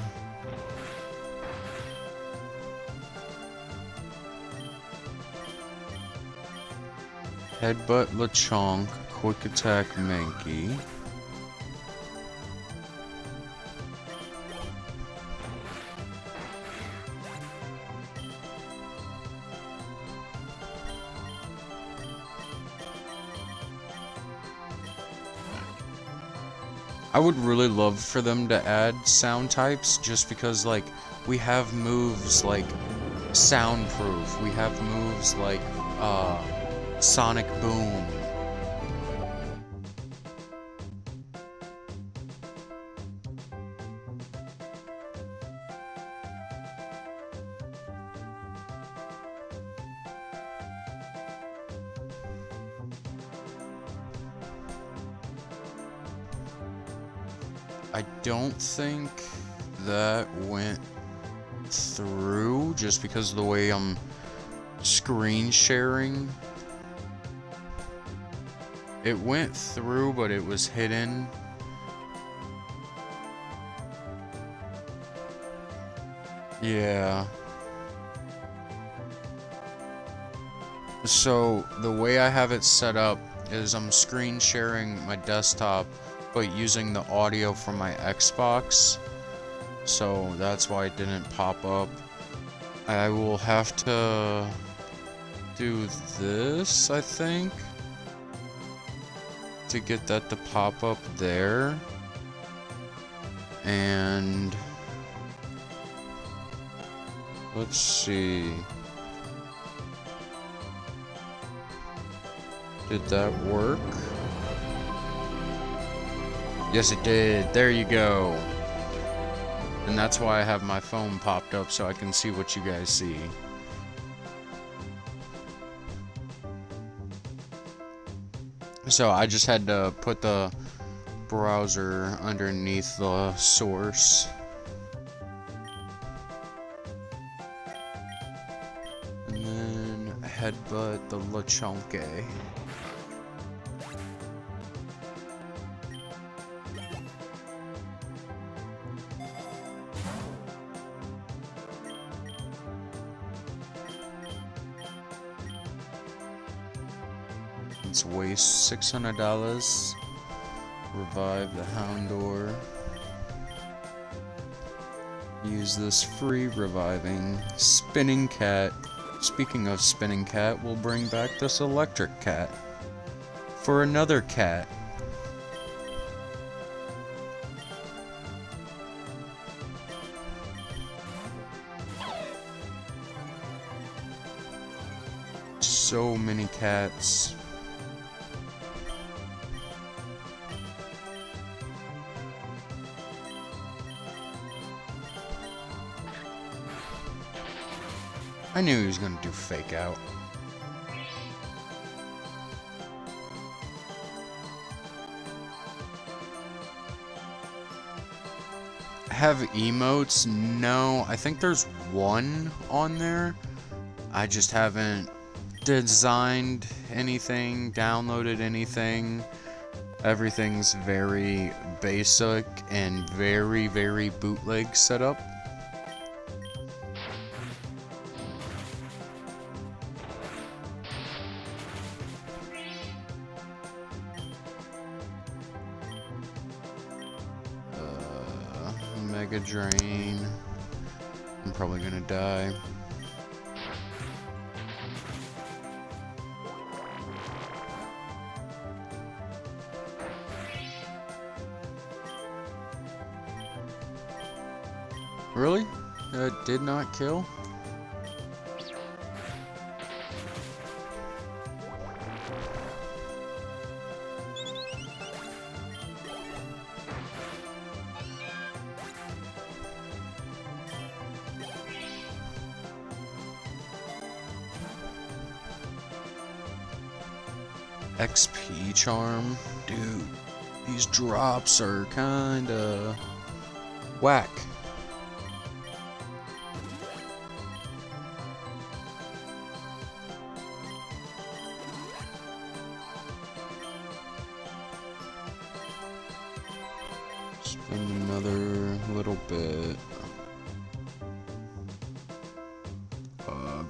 Headbutt Lechonk. Quick Attack Mankey. I would really love for them to add sound types, just because, like, we have moves like Soundproof, we have moves like Sonic Boom. I don't think that went through, just because of the way I'm screen sharing. It went through, but it was hidden. Yeah. So the way I have it set up is I'm screen sharing my desktop, but using the audio from my Xbox, so that's why it didn't pop up. I will have to do this, I think, to get that to pop up there. And let's see, did that work? Yes, it did. There you go. And that's why I have my phone popped up, so I can see what you guys see. So I just had to put the browser underneath the source. And then headbutt the Lechonk. Let's waste $600. Revive the Houndor. Use this free reviving spinning cat. Speaking of spinning cat, we'll bring back this electric cat for another cat. So many cats. I knew he was gonna do fake out. Have emotes? No, I think there's one on there. I just haven't designed anything, downloaded anything. Everything's very basic and very, very bootleg setup. Mega Drain. I'm probably gonna die. Really? That did not kill? XP charm? Dude, these drops are kinda whack. Spend another little bit.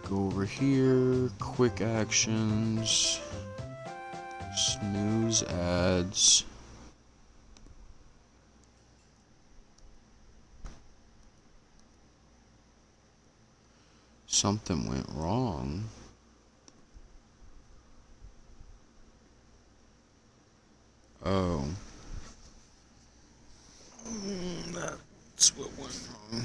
Go over here, quick actions. Snooze ads. Something went wrong. Oh. That's what went wrong.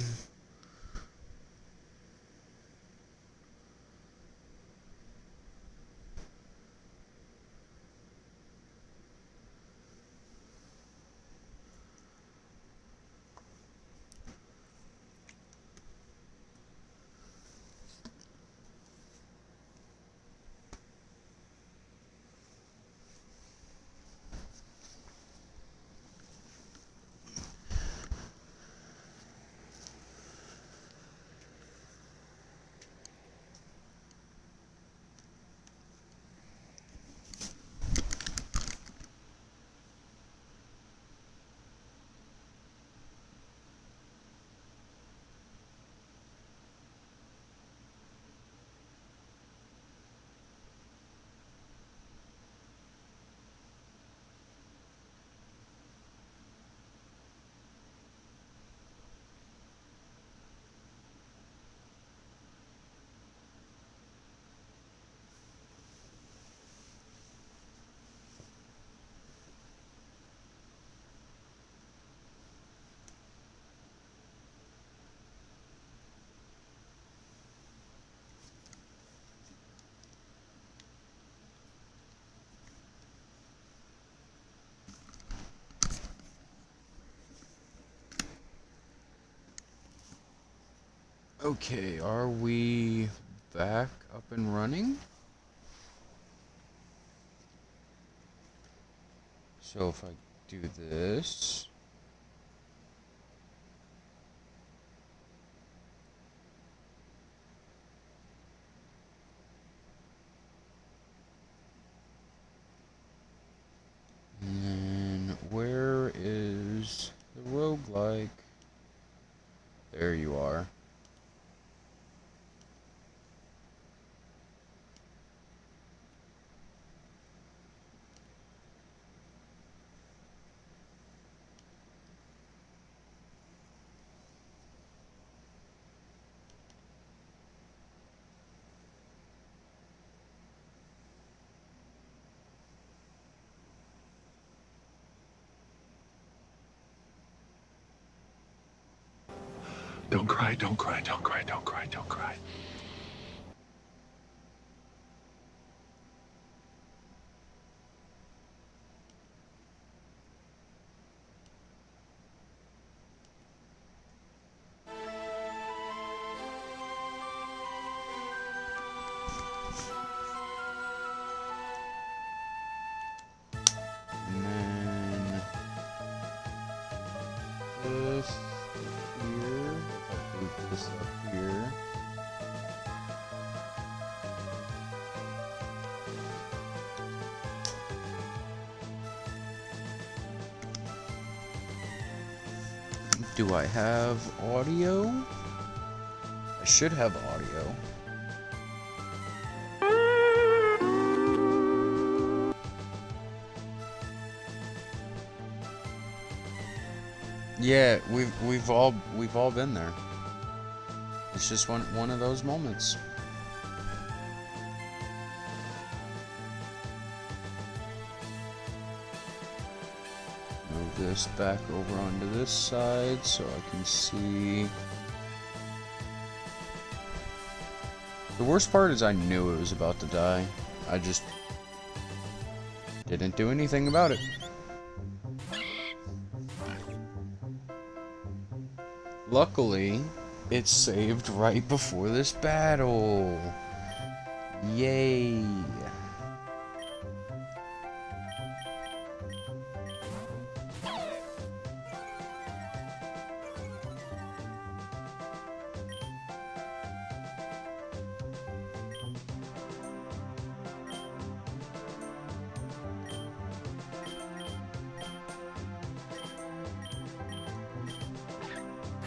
Okay, are we back up and running? So if I do this, and then where is the roguelike? There you are. Don't cry, don't cry, don't cry, don't cry, don't cry. And then this here. If I boot this up here. Do I have audio? I should have audio. Yeah, we've all been there. It's just one of those moments. Move this back over onto this side so I can see. The worst part is I knew it was about to die. I just didn't do anything about it. Luckily, it saved right before this battle. Yay.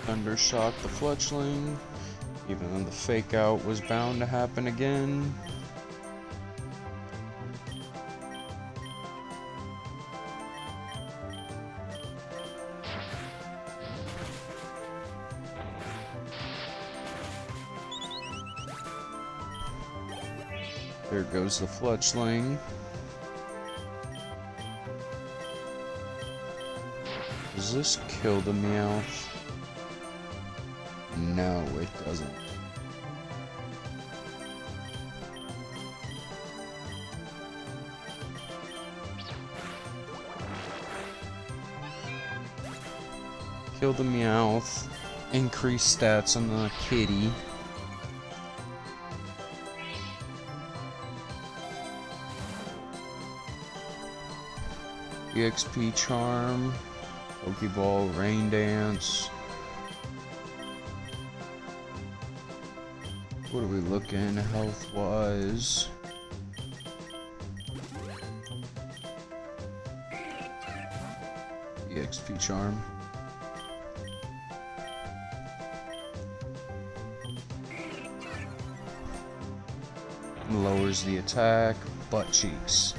Thundershock the fletchling, even though the fake out was bound to happen again. There goes the fletchling. Does this kill the Meowth? No, it doesn't. Kill the Meowth. Increase stats on the kitty. EXP charm. Pokeball, Rain Dance. What are we looking health-wise? EXP charm. Lowers the attack, butt cheeks.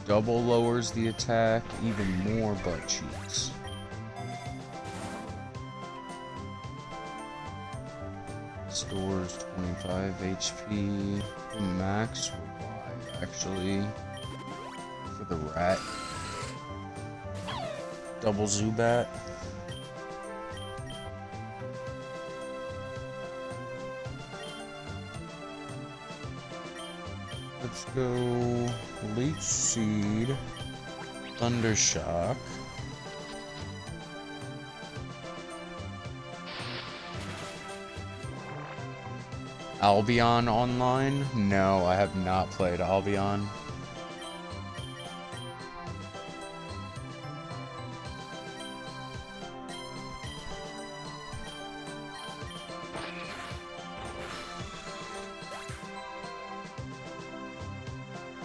Double lowers the attack, even more butt cheeks. Stores 25 HP. Max revive, actually, for the rat. Double Zubat. Let's go Leech Seed, Thundershock. Albion Online? No, I have not played Albion.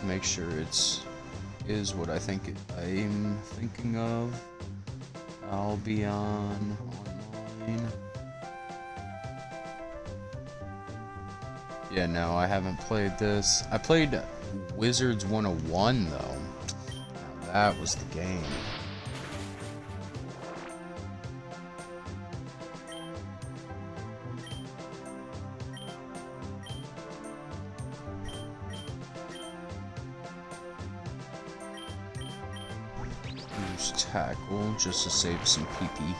Make sure is what I think I'm thinking of. Albion Online. Yeah, no, I haven't played this. I played Wizards 101 though. Now that was the game. use tackle just to save some PP.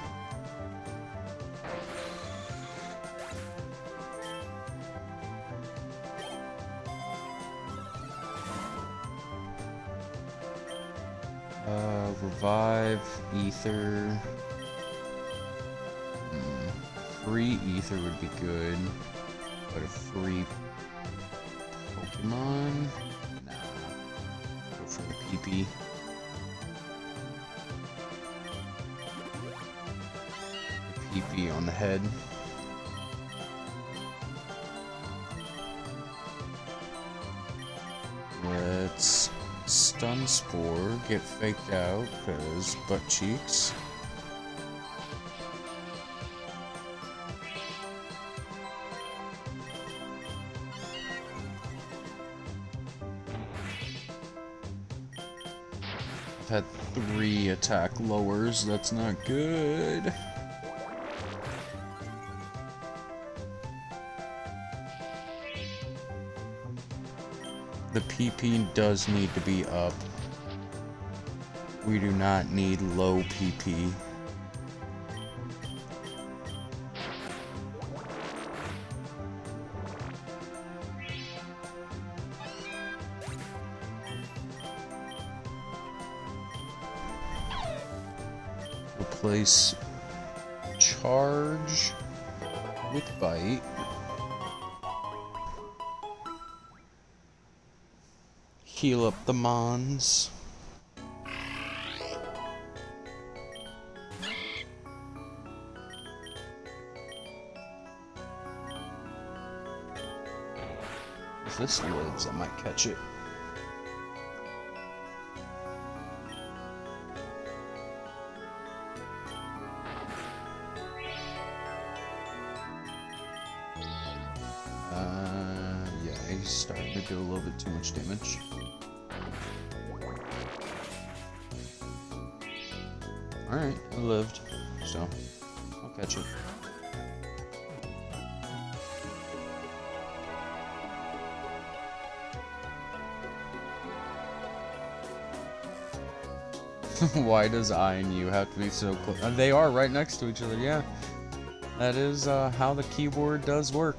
Revive, ether. Free ether would be good, but a free Pokemon? Nah. Go for the PP. The PP on the head. Let's Stun Spore, get faked out, cause butt cheeks. I've had 3 attack lowers, that's not good. The PP does need to be up. We do not need low PP. Replace charge with bite. Heal up the mons. If this lives, I might catch it. Yeah, he's starting to do a little bit too much damage. Alright, it lived, so I'll catch it. Why does I and you have to be so close? They are right next to each other, yeah. That is how the keyboard does work.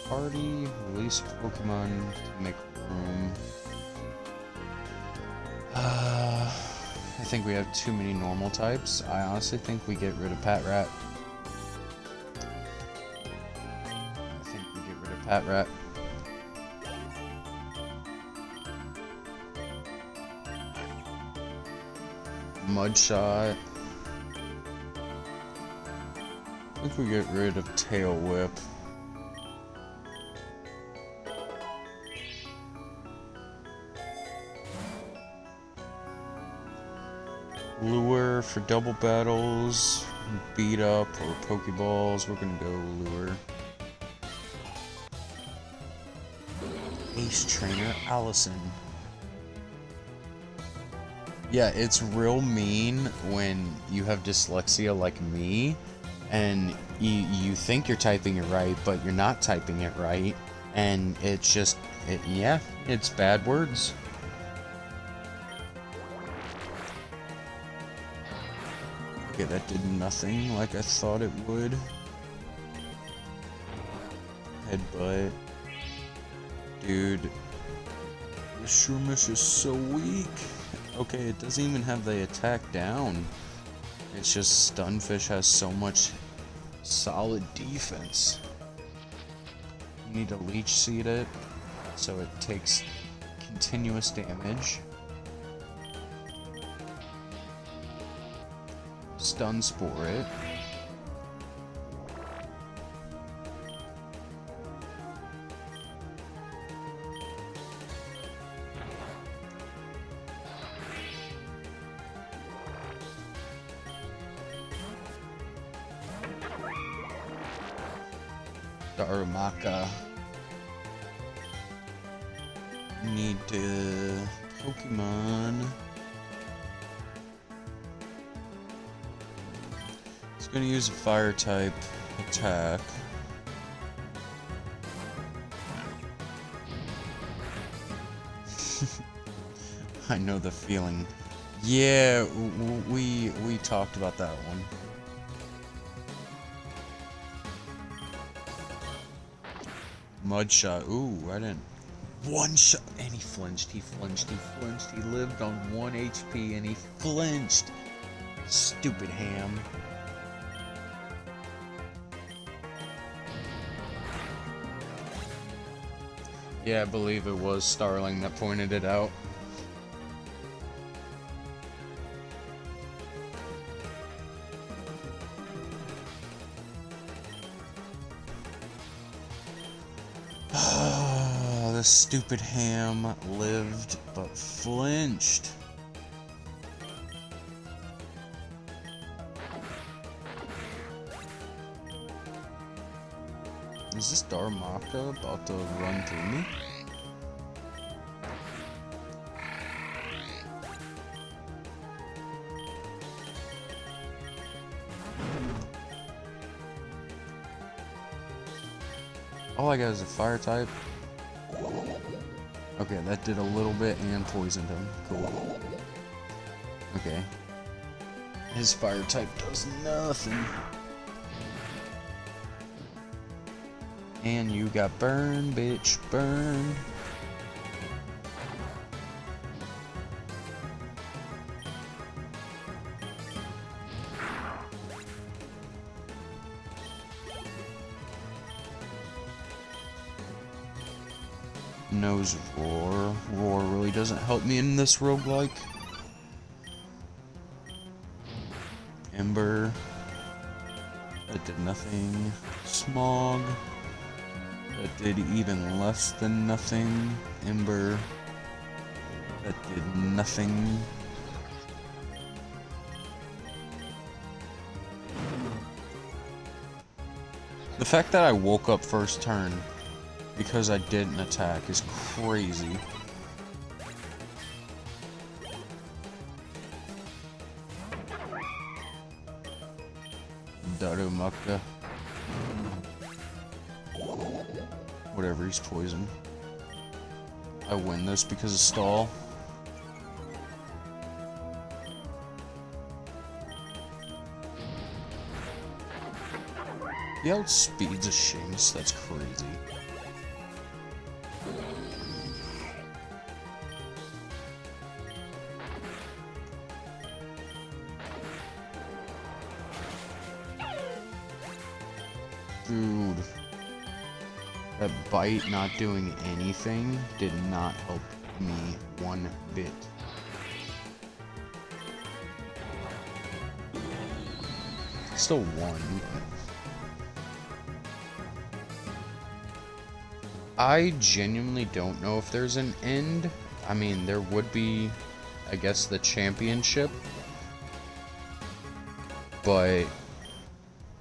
Party, release Pokemon to make room. I think we have too many normal types. I honestly think we get rid of Patrat. Patrat. Mudshot. I think we get rid of Tail Whip. Lure for double battles, beat up, or Pokeballs. We're gonna go Lure. Ace Trainer Allison. Yeah, it's real mean when you have dyslexia like me, and you think you're typing it right, but you're not typing it right, and it's just, yeah, it's bad words. Okay, that did nothing like I thought it would. Headbutt. Dude, the Shroomish is so weak. Okay, it doesn't even have the attack down. It's just Stunfish has so much solid defense. You need to Leech Seed it, so it takes continuous damage. Stun Spore it. Darumaka. Need to Pokemon. It's gonna use a fire type attack. I know the feeling. Yeah, we talked about that one. Mud shot. Ooh, I didn't. One shot, and he flinched. He flinched. He flinched. He lived on 1 HP, and he flinched. Stupid ham. Yeah, I believe it was Starling that pointed it out. The stupid ham lived but flinched. Is this Darmaka about to run through me? All I got is a fire type. Okay, that did a little bit and poisoned him. Cool. Okay. His fire type does nothing. And you got burned, bitch. Burn. Nose roar. Roar really doesn't help me in this roguelike. Ember. That did nothing. Smog. That did even less than nothing. Ember. That did nothing. The fact that I woke up first turn because I didn't attack is crazy. Darumaka. Whatever, he's poisoned. I win this because of stall. He outspeeds a Shinx, that's crazy. Dude. That bite not doing anything did not help me one bit. Still won, but I genuinely don't know if there's an end. I mean, there would be, I guess, the championship, but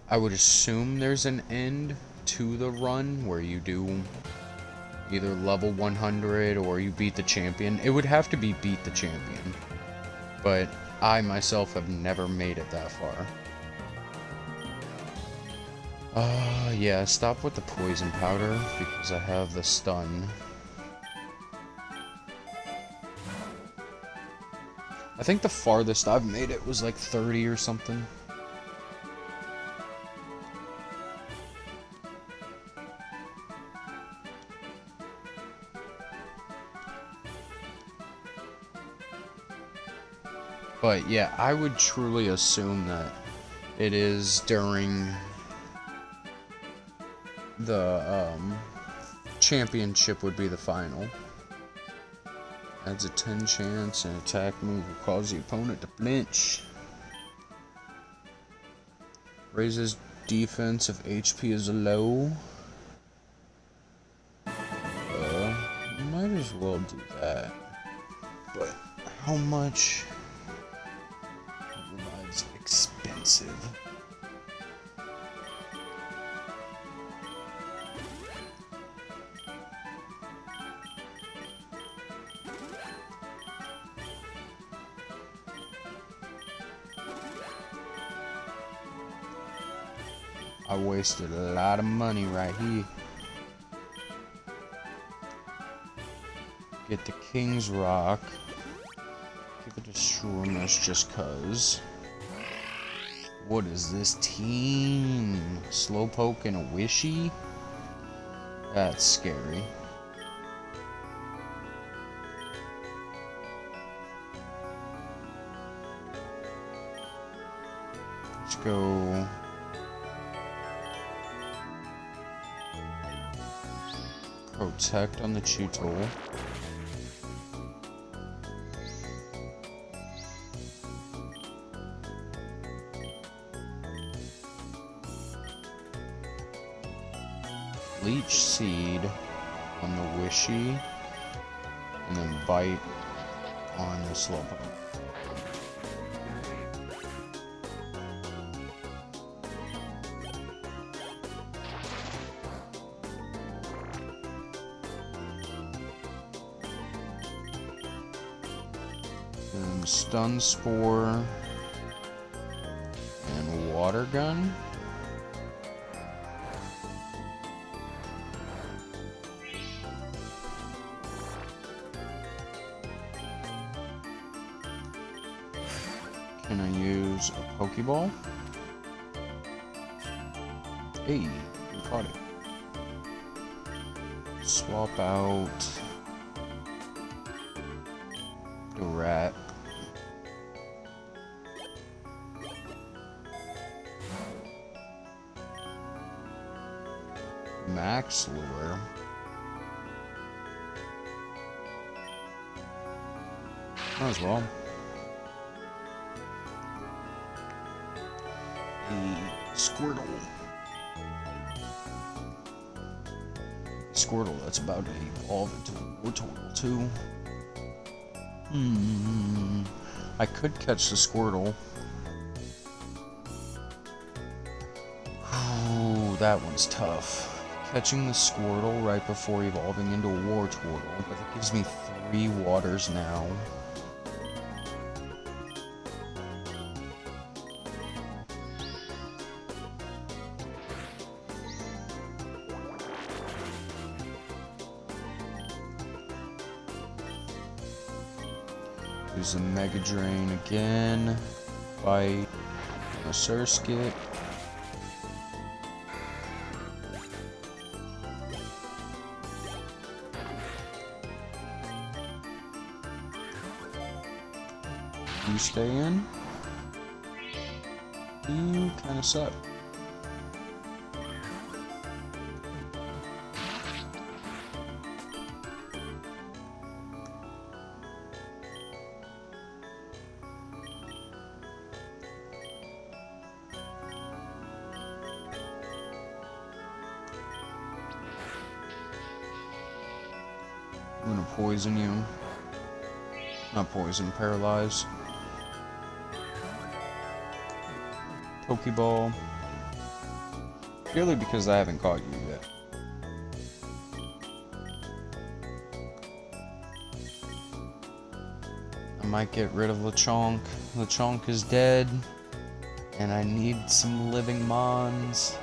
I would assume there's an end to the run where you do either level 100 or you beat the champion. It would have to be beat the champion, but I myself have never made it that far. Yeah, stop with the poison powder because I have the stun. I think the farthest I've made it was like 30 or something. But yeah, I would truly assume that it is during the championship would be the final. Adds a 10 chance, an attack move will cause the opponent to flinch. Raises defense if HP is low. Might as well do that. But how much? It's expensive. I wasted a lot of money right here. Get the King's Rock. Give it a Shroomish just cuz. What is this team? Slowpoke and a Wishy? That's scary. Let's go. Protect on the Chewtle. Leech Seed on the Wishy, and then Bite on the Slowpoke. And Stun Spore and Water Gun. Can I use a Pokeball? Hey, we caught it. Swap out the rat. Max Lure. Might as well. Squirtle. Squirtle that's about to evolve into a Wartortle too. I could catch the Squirtle. Ooh, that one's tough. Catching the Squirtle right before evolving into a Wartortle, but it gives me 3 waters now. Use a Mega Drain again. Bite. A Surskit. You stay in. You kind of suck. I'm gonna poison you. Not poison, paralyze. Pokeball. Purely because I haven't caught you yet. I might get rid of Lechonk. Lechonk is dead. And I need some living mons.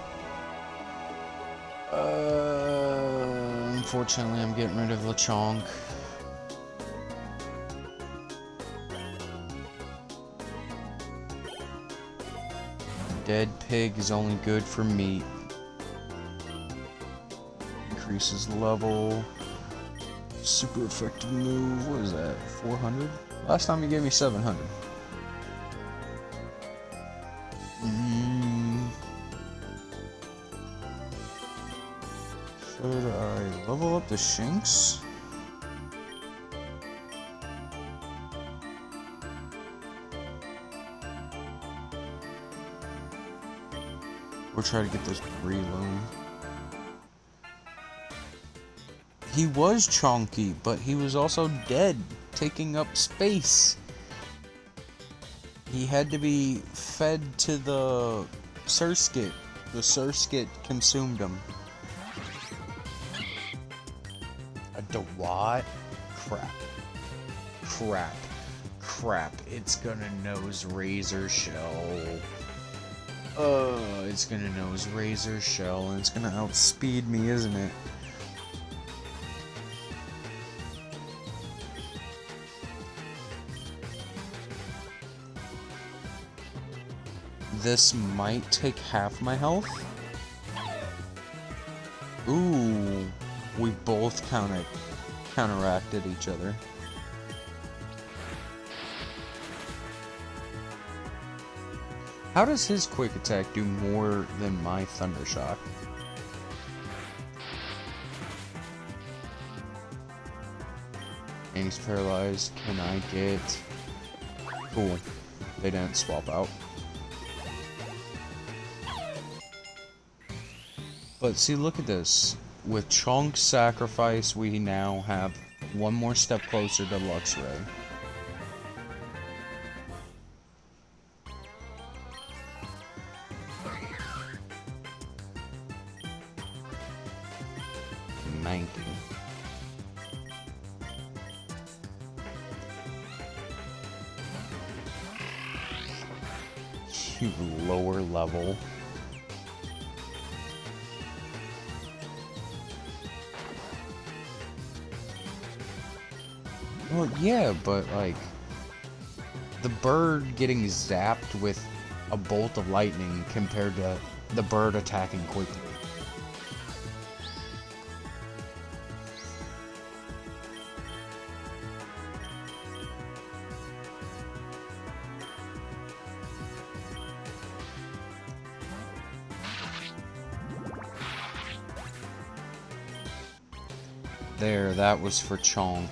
Unfortunately, I'm getting rid of Lechonk. Dead pig is only good for meat. Increases level. Super effective move. What is that? 400? Last time you gave me 700. Should I level up the Shinx? Or try to get this Breloom. He was chonky, but he was also dead, taking up space. He had to be fed to the Surskit. The Surskit consumed him. A Dewott? Crap. Crap. Crap. It's gonna nose Razor Shell. It's gonna nose Razor Shell, and it's gonna outspeed me, isn't it? this might take half my health. Ooh, we both counteracted each other. How does his quick attack do more than my thunder shock? And he's paralyzed. Can I get... Cool. They didn't swap out. But see, look at this. With Chunk's sacrifice, we now have one more step closer to Luxray. Manky. You lower level. Well, yeah, but like the bird getting zapped with a bolt of lightning compared to the bird attacking quickly. There, that was for Chonk.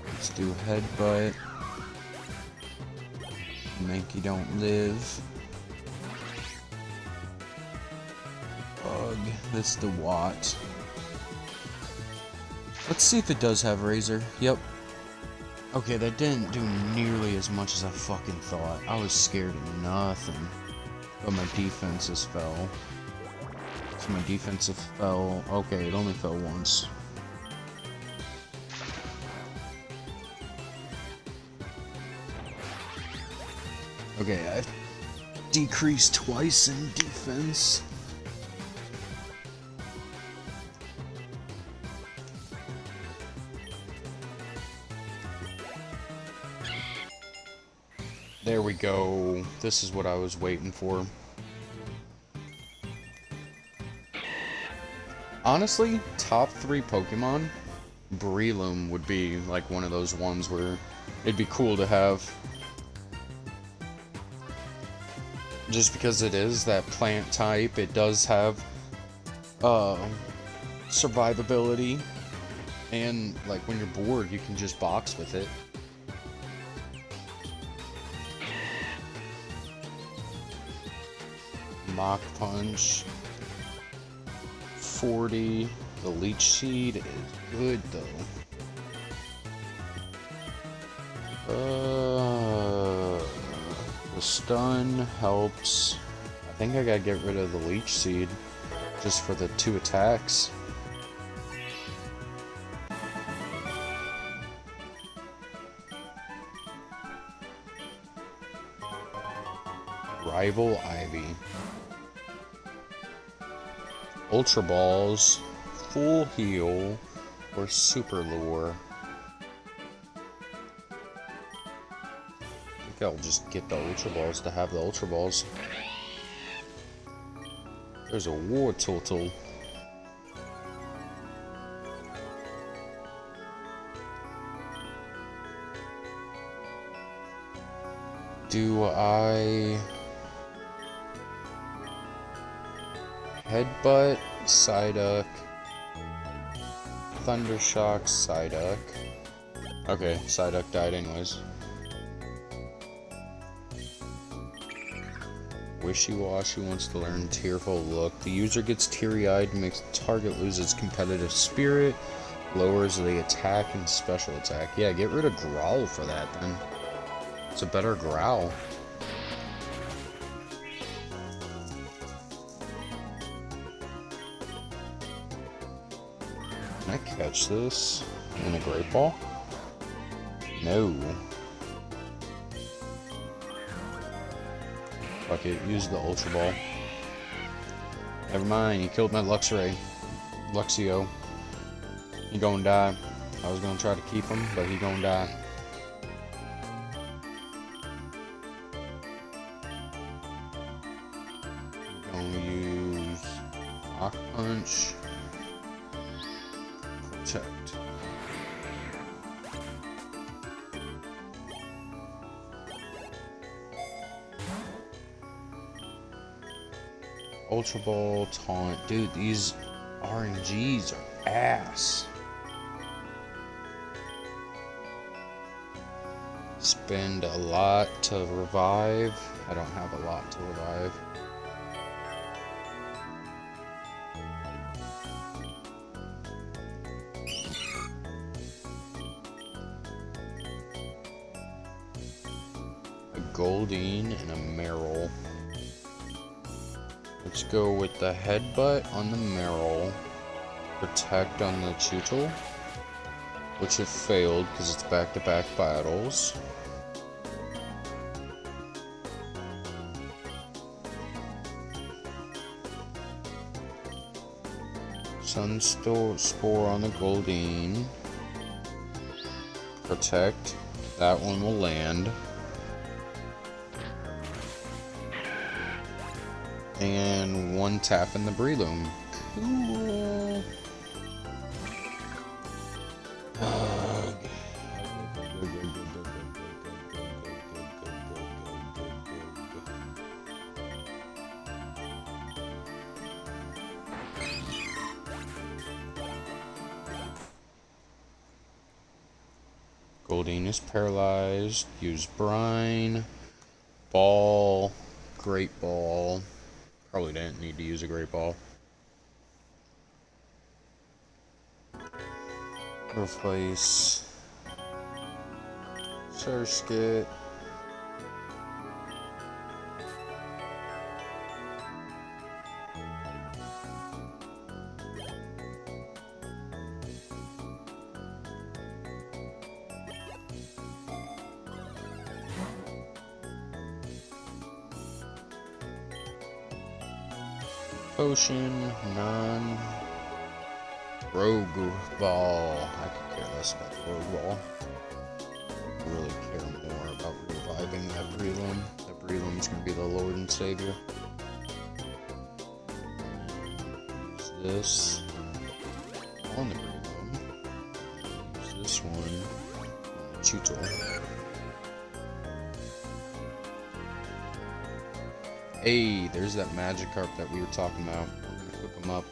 Let's do headbutt. Mankey don't live. Bug. This the Watt. Let's see if it does have Razor. Yep. Okay, that didn't do nearly as much as I fucking thought. I was scared of nothing. But my defenses fell. So my defensive fell. Okay, it only fell once. Okay, I've decreased twice in defense. There we go. This is what I was waiting for. Honestly, top 3 Pokemon, Breloom would be like one of those ones where it'd be cool to have. Just because it is that plant type, it does have survivability, and like when you're bored, you can just box with it. Mach Punch. 40. The Leech Seed is good though. The stun helps. I think I gotta get rid of the Leech Seed just for the 2 attacks. Rival Ivy. Ultra Balls, Full Heal, or Super Lure. I think I'll just get the Ultra Balls to have the Ultra Balls. There's a War Turtle. Do I... Headbutt, Psyduck, Thundershock, Psyduck. Okay, Psyduck died anyways. Wishy-Washy wants to learn Tearful Look. The user gets teary-eyed and makes the target lose its competitive spirit. Lowers the attack and special attack. Yeah, get rid of Growl for that then. It's a better Growl. Can I catch this in a Great Ball? No. Fuck it, use the Ultra Ball. Never mind, he killed my Luxray. Luxio. He gonna die. I was gonna try to keep him, but he gonna die. I'm gonna use Rock Punch. Protect. Ultra Ball, Taunt. Dude, these RNGs are ass. Spend a lot to revive. I don't have a lot to revive. A Goldeen and a Meryl. Let's go with the Headbutt on the Meryl, Protect on the Chewtle, which have failed because it's back-to-back battles. Spore on the Goldeen, Protect, that one will land. And one tap in the Breloom. Cool. Goldeen is paralyzed. Use Brine. Ball. Great Ball. Probably didn't need to use a Great Ball. Replace Surskit. Potion, none. Rogue Ball. I could care less about the Rogue Ball. I really care more about reviving that Breloom. That Breloom is going to be the Lord and Savior. Use this on the Breloom. Use this one on the Chewtle. Hey, there's that Magikarp that we were talking about. We're gonna cook him up.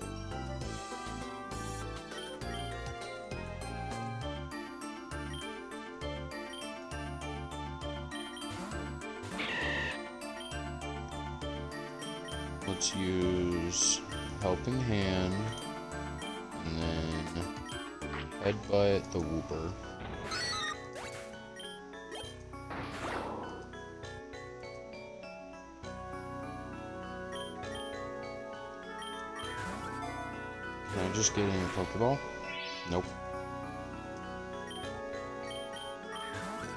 Let's use Helping Hand, and then Headbutt the Wooper. Can I just get in a Pokeball? Nope.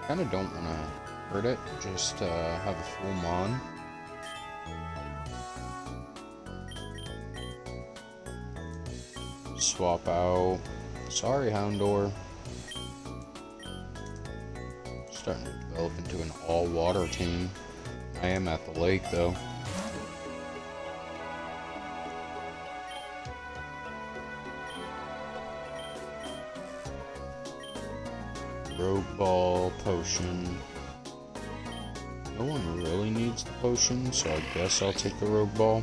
Kinda don't wanna hurt it, just have a full Mon. Swap out. Sorry, Houndour. Starting to develop into an all-water team. I am at the lake, though. Rogue Ball, Potion. No one really needs the Potion, so I guess I'll take the Rogue Ball.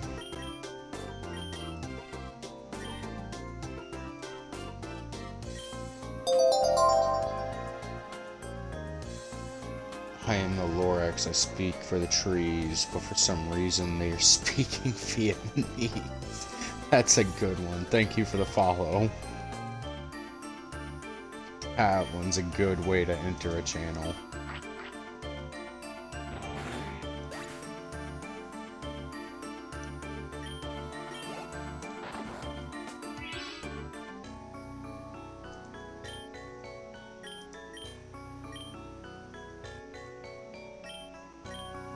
I am the Lorax, I speak for the trees, but for some reason they are speaking Vietnamese. That's a good one. Thank you for the follow. That one's a good way to enter a channel.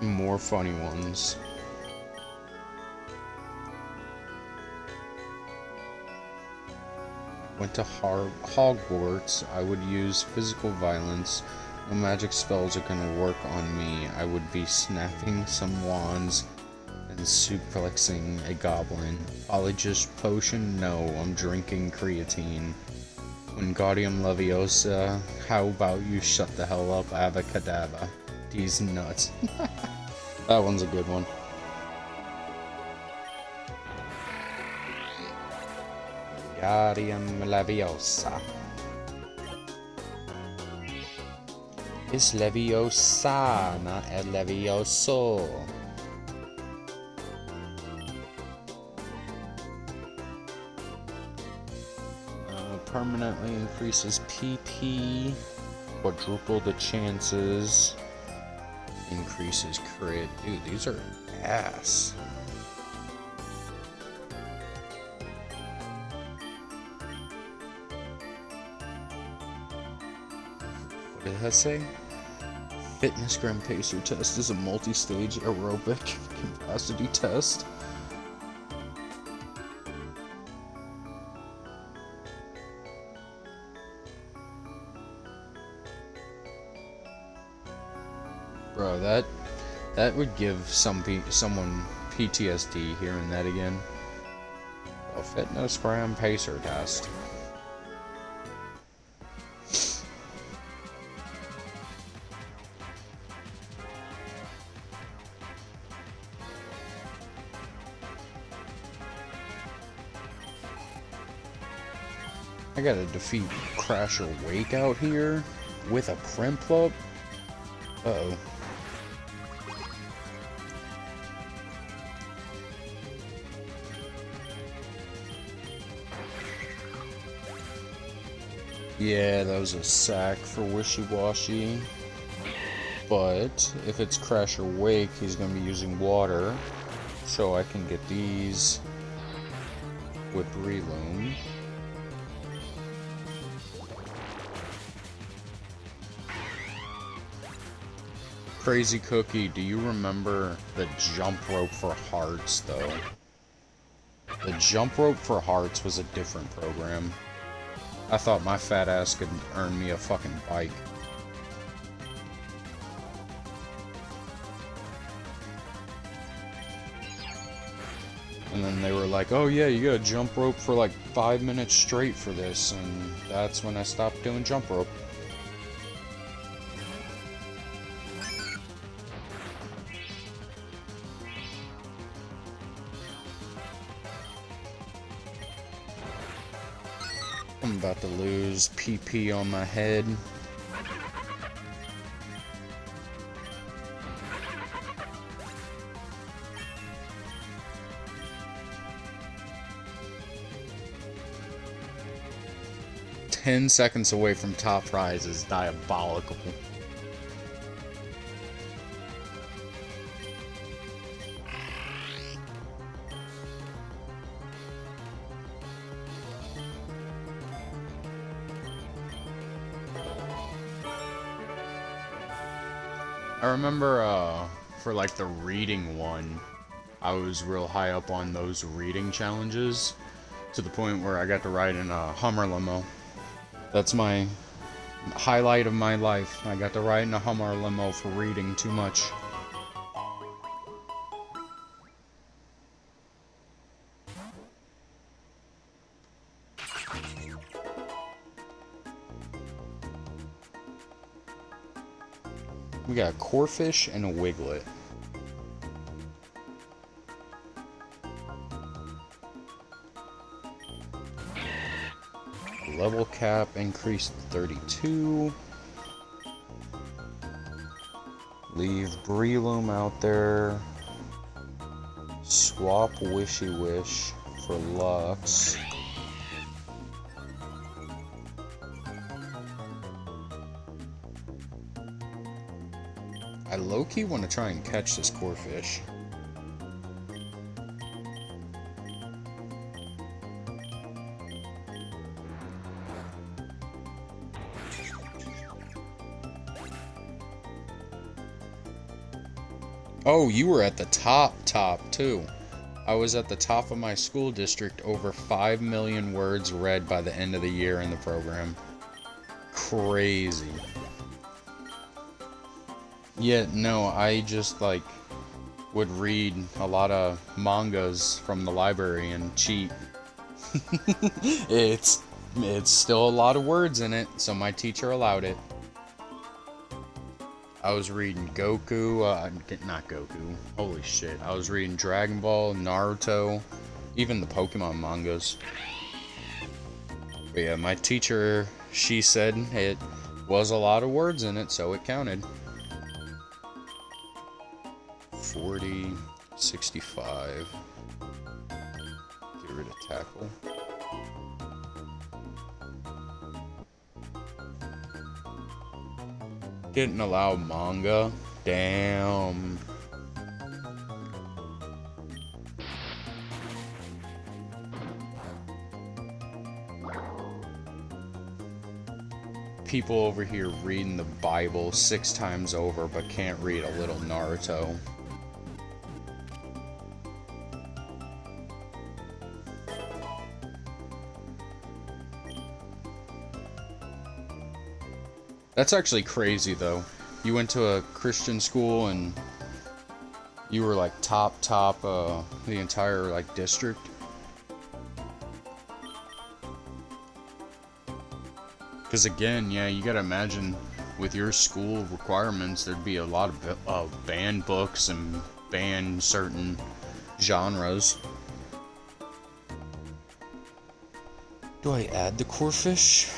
More funny ones. went to Hogwarts, I would use physical violence. No magic spells are gonna work on me. I would be snapping some wands and suplexing a goblin. Polyjuice potion? No, I'm drinking creatine. Wingardium Leviosa, how about you shut the hell up, Avacadabra. These nuts. That one's a good one. Wingardium Leviosa. It's Leviosa, not a Levioso. Permanently increases PP, quadruple the chances, increases crit. Dude, these are ass. What did that say? Fitness Gram Pacer test is a multi-stage aerobic capacity test. Bro, that would give someone PTSD hearing that again. A fitness gram pacer test. I gotta defeat Crasher Wake out here with a Crimplup. Uh-oh. Yeah, that was a sack for Wishy-Washy. But if it's Crasher Wake, he's gonna be using water. So I can get these with Breloom. Crazy Cookie, do you remember the jump rope for hearts, though? The jump rope for hearts was a different program. I thought my fat ass could earn me a fucking bike. And then they were like, oh yeah, you gotta jump rope for like 5 minutes straight for this, and that's when I stopped doing jump rope. I'm about to lose PP on my head. "10 seconds away from top prize" is diabolical. I remember, for like the reading one, I was real high up on those reading challenges, to the point where I got to ride in a Hummer limo. That's my highlight of my life. I got to ride in a Hummer limo for reading too much. We got a Corphish and a Wiglet. Level cap increased to 32. Leave Breloom out there. Swap Wishy Wish for Lux. I low-key want to try and catch this Corphish. Oh, you were at the top too. I was at the top of my school district, over 5 million words read by the end of the year in the program. Crazy. Yeah, no, I just like would read a lot of mangas from the library and cheat. it's still a lot of words in it, so my teacher allowed it. I was reading Goku, not Goku, holy shit. I was reading Dragon Ball, Naruto, even the Pokemon mangas. But yeah, my teacher, she said it was a lot of words in it, so it counted. 40, 65. Get rid of tackle. Didn't allow manga. Damn. People over here reading the Bible 6 times over but can't read a little Naruto. That's actually crazy though. You went to a Christian school and you were like top the entire like district. Because again, yeah, you gotta imagine with your school requirements, there'd be a lot of banned books and banned certain genres. Do I add the Corphish?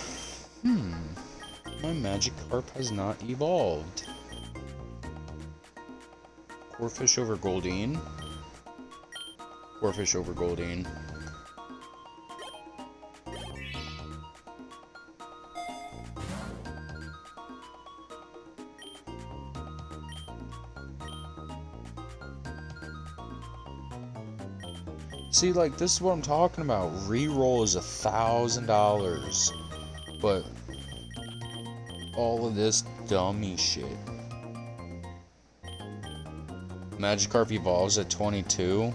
My Magikarp has not evolved. Corphish over Goldeen. Corphish over Goldeen. See, like, this is what I'm talking about. Reroll is $1,000. But all of this dummy shit. Magikarp evolves at 22.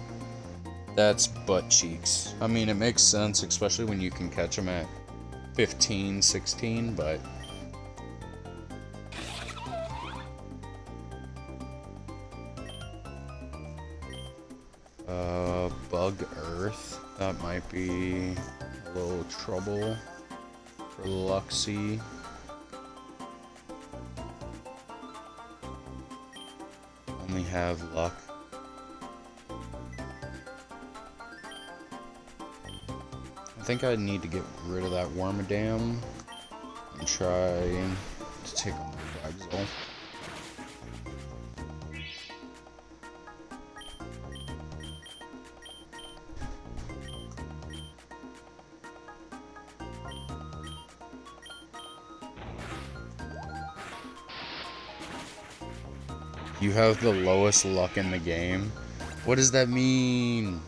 That's butt cheeks. I mean, it makes sense, especially when you can catch them at 15, 16, but... Bug Earth. That might be a little trouble for Luxie. Only have luck. I think I need to get rid of that Wormadam and try to take on the Quaxel. You have the lowest luck in the game? What does that mean?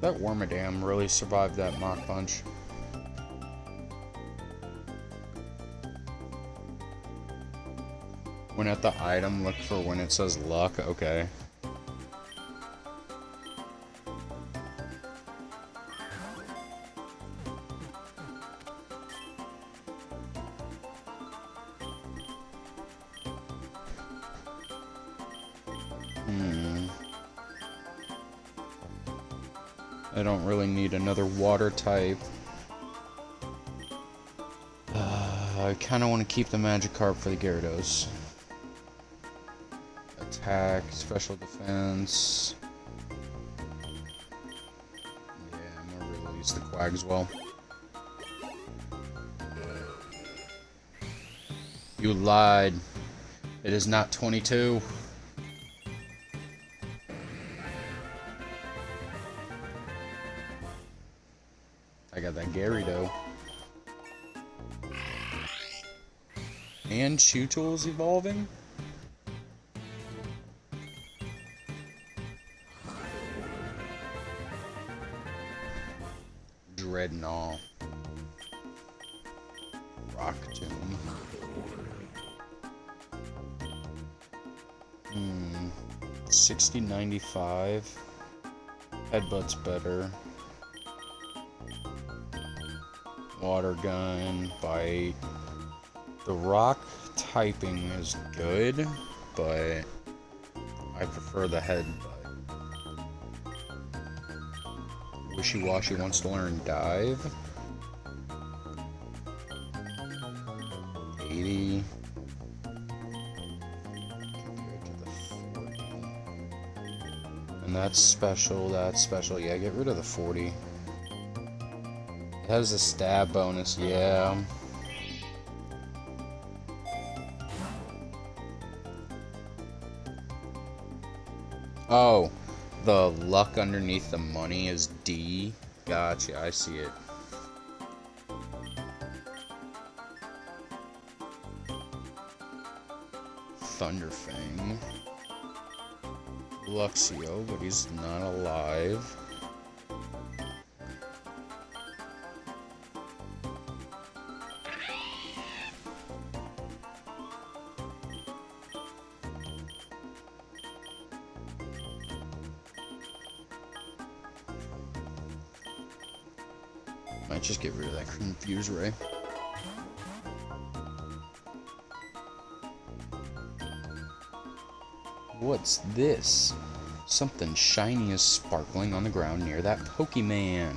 That Wormadam really survived that Mach Punch. When at the item, look for when it says luck. Okay. I don't really need another water type. I kind of want to keep the Magikarp for the Gyarados. Attack, special defense. Yeah, I'm gonna release the Quaxwell. You lied. It is not 22. I got that Gyarados. And Chewtool's evolving? Dreadnought. Rock Tomb. 60-95. Headbutt's better. Water gun, bite. The rock typing is good, but I prefer the headbutt. Wishy-Washy wants to learn dive. 80. Compared to the 40. And that's special, that's special. Yeah, get rid of the 40. It has a stab bonus, yeah. Oh, the luck underneath the money is D. Gotcha, I see it. Thunderfang. Luxio, but he's not alive. Might just get rid of that Confuse Ray. What's this? Something shiny is sparkling on the ground near that Pokemon.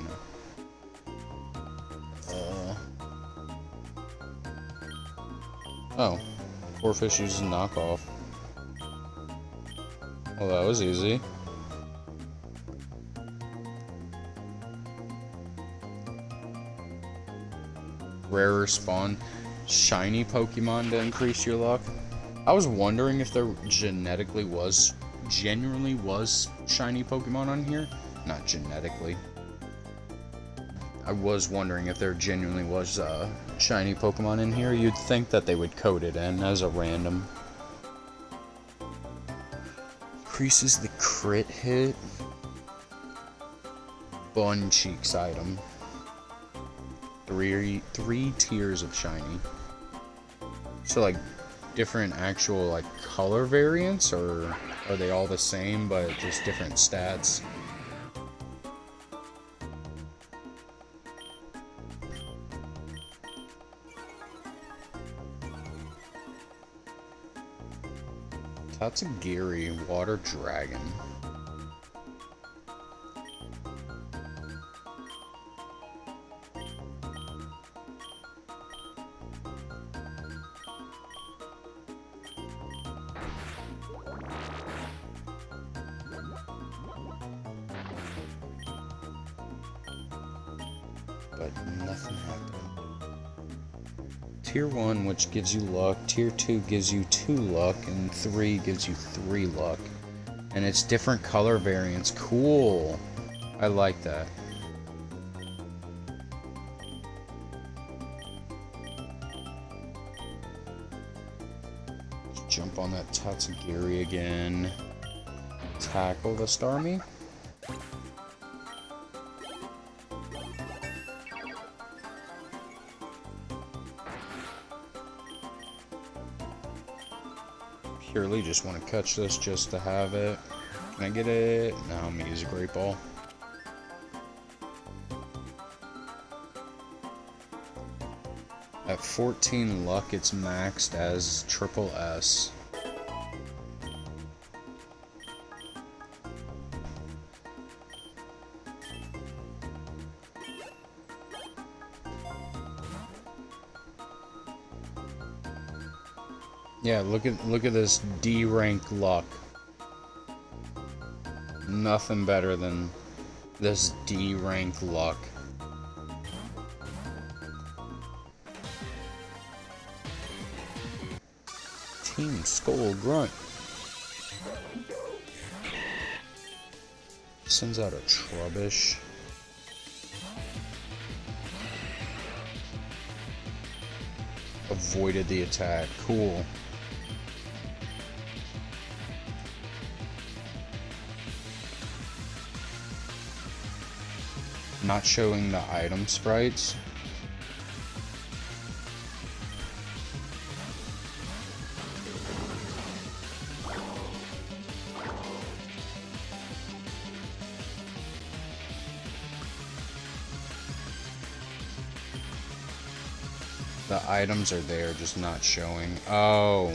Oh. Corphish uses knockoff. Well, that was easy. Rarer spawn shiny Pokemon to increase your luck. I was wondering if there genuinely was shiny Pokemon on here. Not genetically. I was wondering if there genuinely was shiny Pokemon in here. You'd think that they would code it in as a random. Increases the crit hit. Bun Cheeks item. Three tiers of shiny. So like different actual like color variants, or are they all the same but just different stats? Tatsugiri, Water Dragon. But nothing happened. Tier 1, which gives you luck, Tier 2 gives you 2 luck, and 3 gives you 3 luck. And it's different color variants. Cool! I like that. Let's jump on that Tatsugiri again. Tackle the Starmie. Purely just want to catch this just to have it. Can I get it? No, I'm gonna use a Great Ball. At 14 luck, it's maxed as triple S. Yeah, look at this D rank luck. Nothing better than this D rank luck. Team Skull Grunt sends out a Trubbish. avoided the attack. Cool. Not showing the item sprites. The items are there, just not showing. Oh.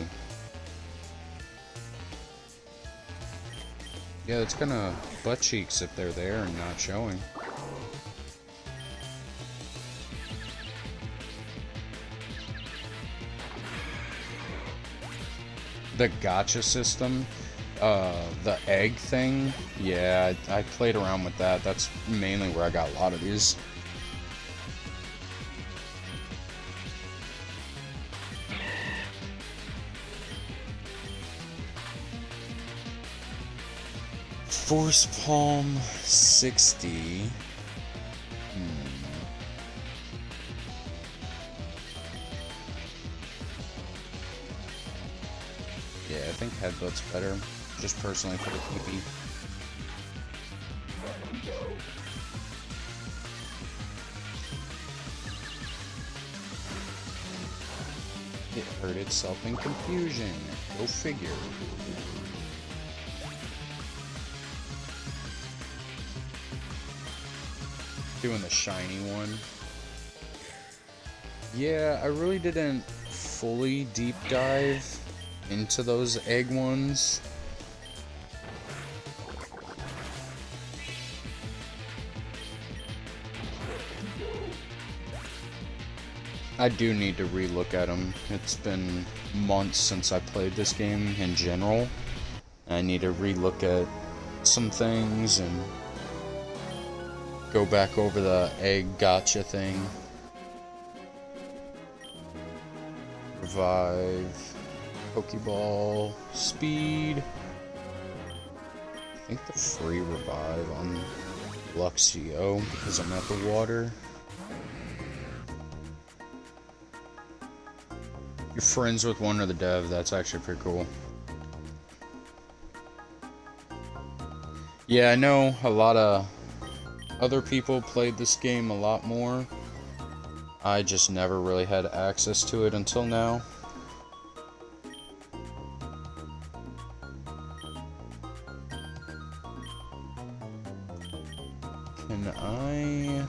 Yeah, it's kinda butt cheeks if they're there and not showing. The gacha system, the egg thing, yeah, I played around with that. That's mainly where I got a lot of these. Force Palm 60. Yeah, I think Headbutt's better, just personally for the PP. It hurt itself in confusion. Go figure. Doing the shiny one. Yeah, I really didn't fully deep dive into those egg ones. I do need to relook at them. It's been months since I played this game in general. I need to relook at some things and go back over the egg gotcha thing. Revive. Pokeball. Speed. I think the free revive on Luxio because I'm at the water. You're friends with one of the dev, that's actually pretty cool. Yeah, I know a lot of other people played this game a lot more. I just never really had access to it until now. Can I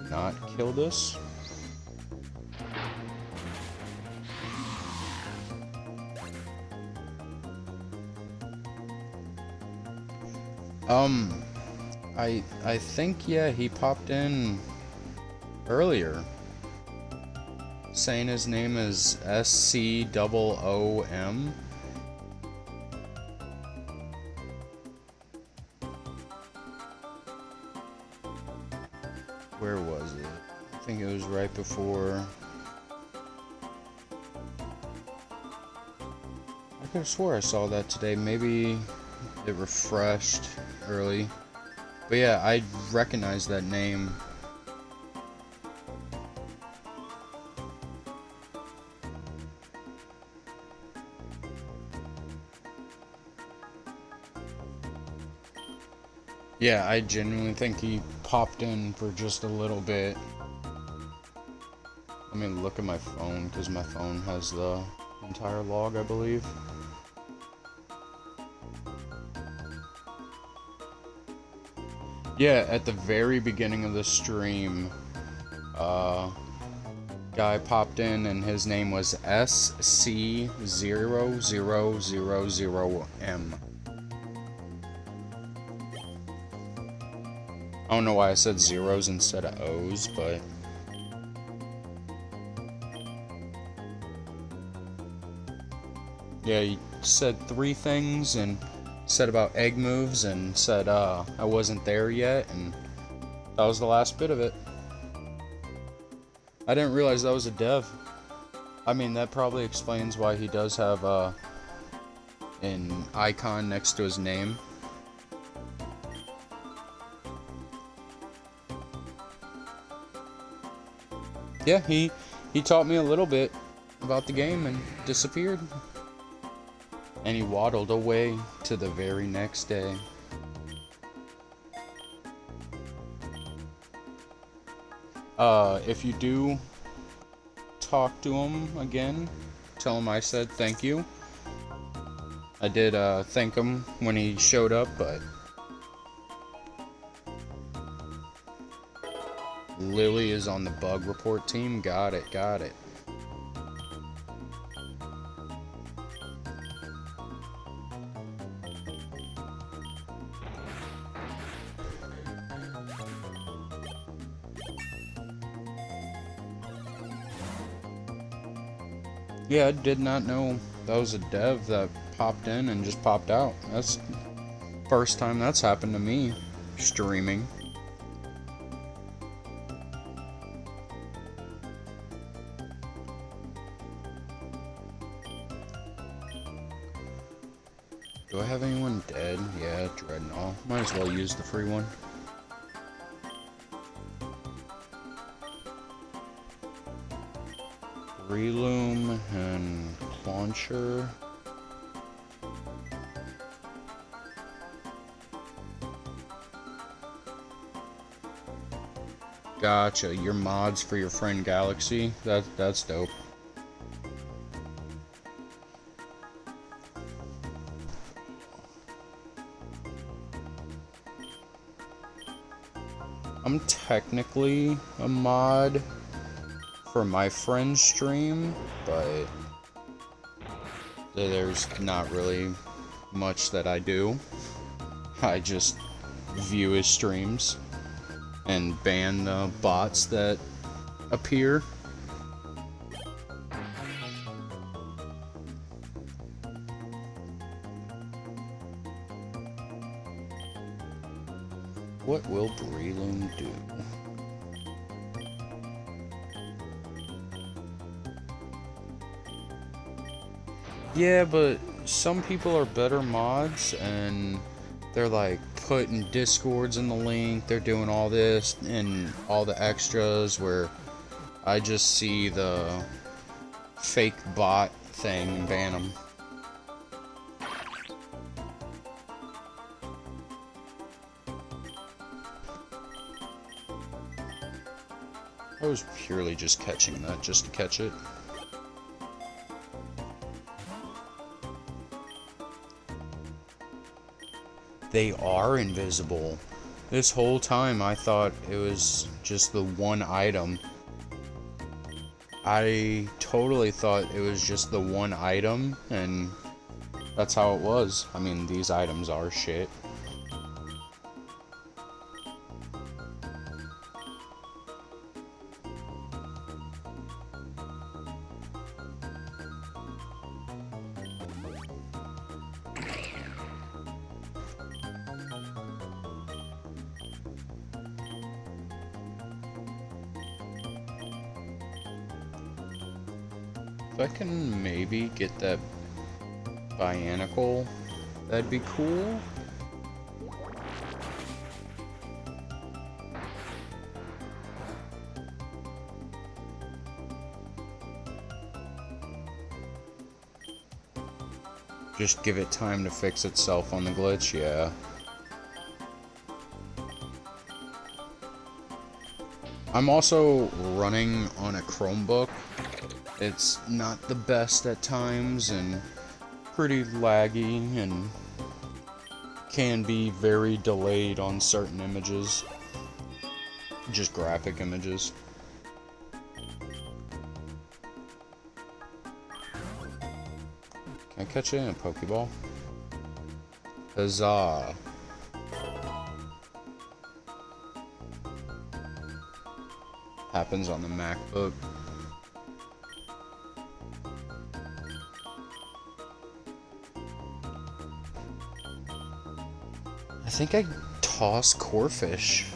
not kill this? I think, yeah, he popped in earlier saying his name is SCOOM. Where was it? I think it was right before. I could have swore I saw that today. Maybe it refreshed early. But yeah, I recognize that name. Yeah, I genuinely think he popped in for just a little bit. Let me look at my phone, because my phone has the entire log, I believe. Yeah, at the very beginning of the stream, guy popped in and his name was SC0000M. I don't know why I said zeros instead of O's, but yeah, he said 3 things and said about egg moves and said I wasn't there yet, and that was the last bit of it. I didn't realize that was a dev. I mean, that probably explains why he does have an icon next to his name. Yeah, he he taught me a little bit about the game and disappeared. And he waddled away to the very next day. If you do talk to him again, tell him I said thank you. I did thank him when he showed up, but Lily is on the bug report team. Got it, got it. Yeah, I did not know that was a dev that popped in and just popped out. That's the first time that's happened to me streaming. Do I have anyone dead? Yeah, Dreadnought. Might as well use the free one. Reloom and Launcher. Gotcha, your mods for your friend Galaxy. That's dope. I'm technically a mod for my friend's stream, but there's not really much that I do. I just view his streams and ban the bots that appear. What will Breloom do? Yeah, but some people are better mods, and they're like putting discords in the link, they're doing all this and all the extras, where I just see the fake bot thing and ban them. I was purely just catching that just to catch it. They are invisible. This whole time I thought it was just the one item. I totally thought it was just the one item, and that's how it was. I mean, these items are shit. If I can maybe get that Bionicle, that'd be cool. Just give it time to fix itself on the glitch, yeah. I'm also running on a Chromebook. It's not the best at times and pretty laggy and can be very delayed on certain images. Just graphic images. Can I catch it in a Pokeball? Huzzah! Happens on the MacBook. I think I toss Corphish.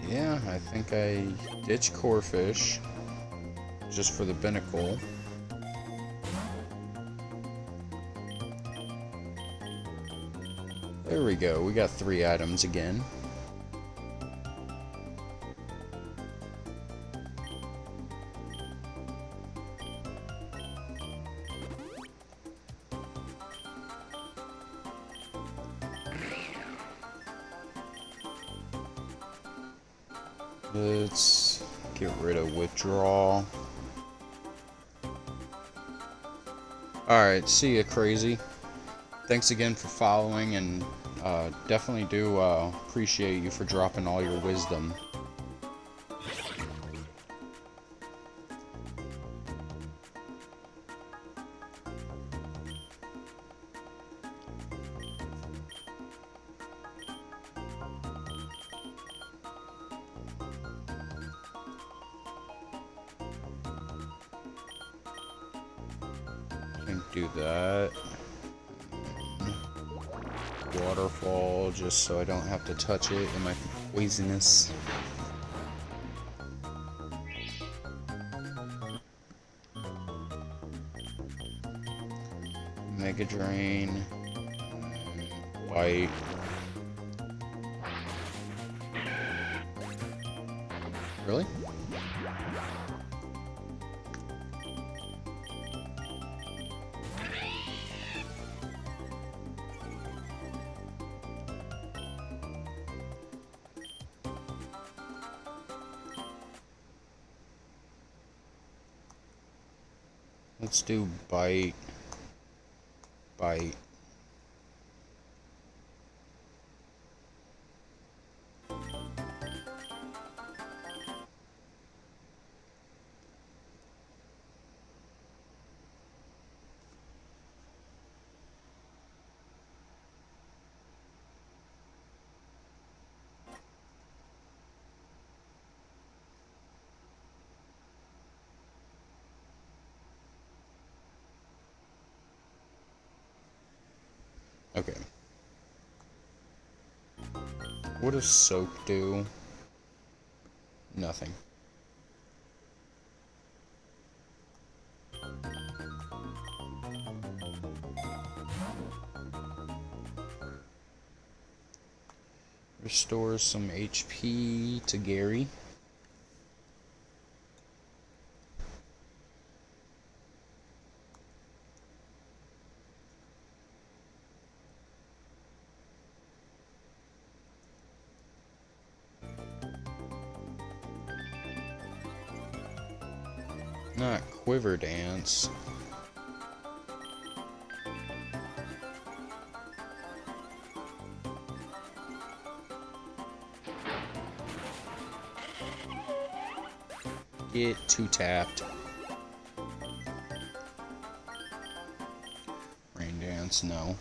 Yeah, I think I ditch Corphish just for the Binnacle. There we go. We got 3 items again. Let's get rid of withdrawal. Alright, see ya, crazy. Thanks again for following, and definitely do appreciate you for dropping all your wisdom. Can't do that. Waterfall, just so I don't have to touch it. It might be poisonous. Mega Drain. White. Really? Let's do bite. Bite. Okay. What does soak do? Nothing. Restores some HP to Gary. Not Quiver Dance. Get 2 tapped. Rain Dance, no.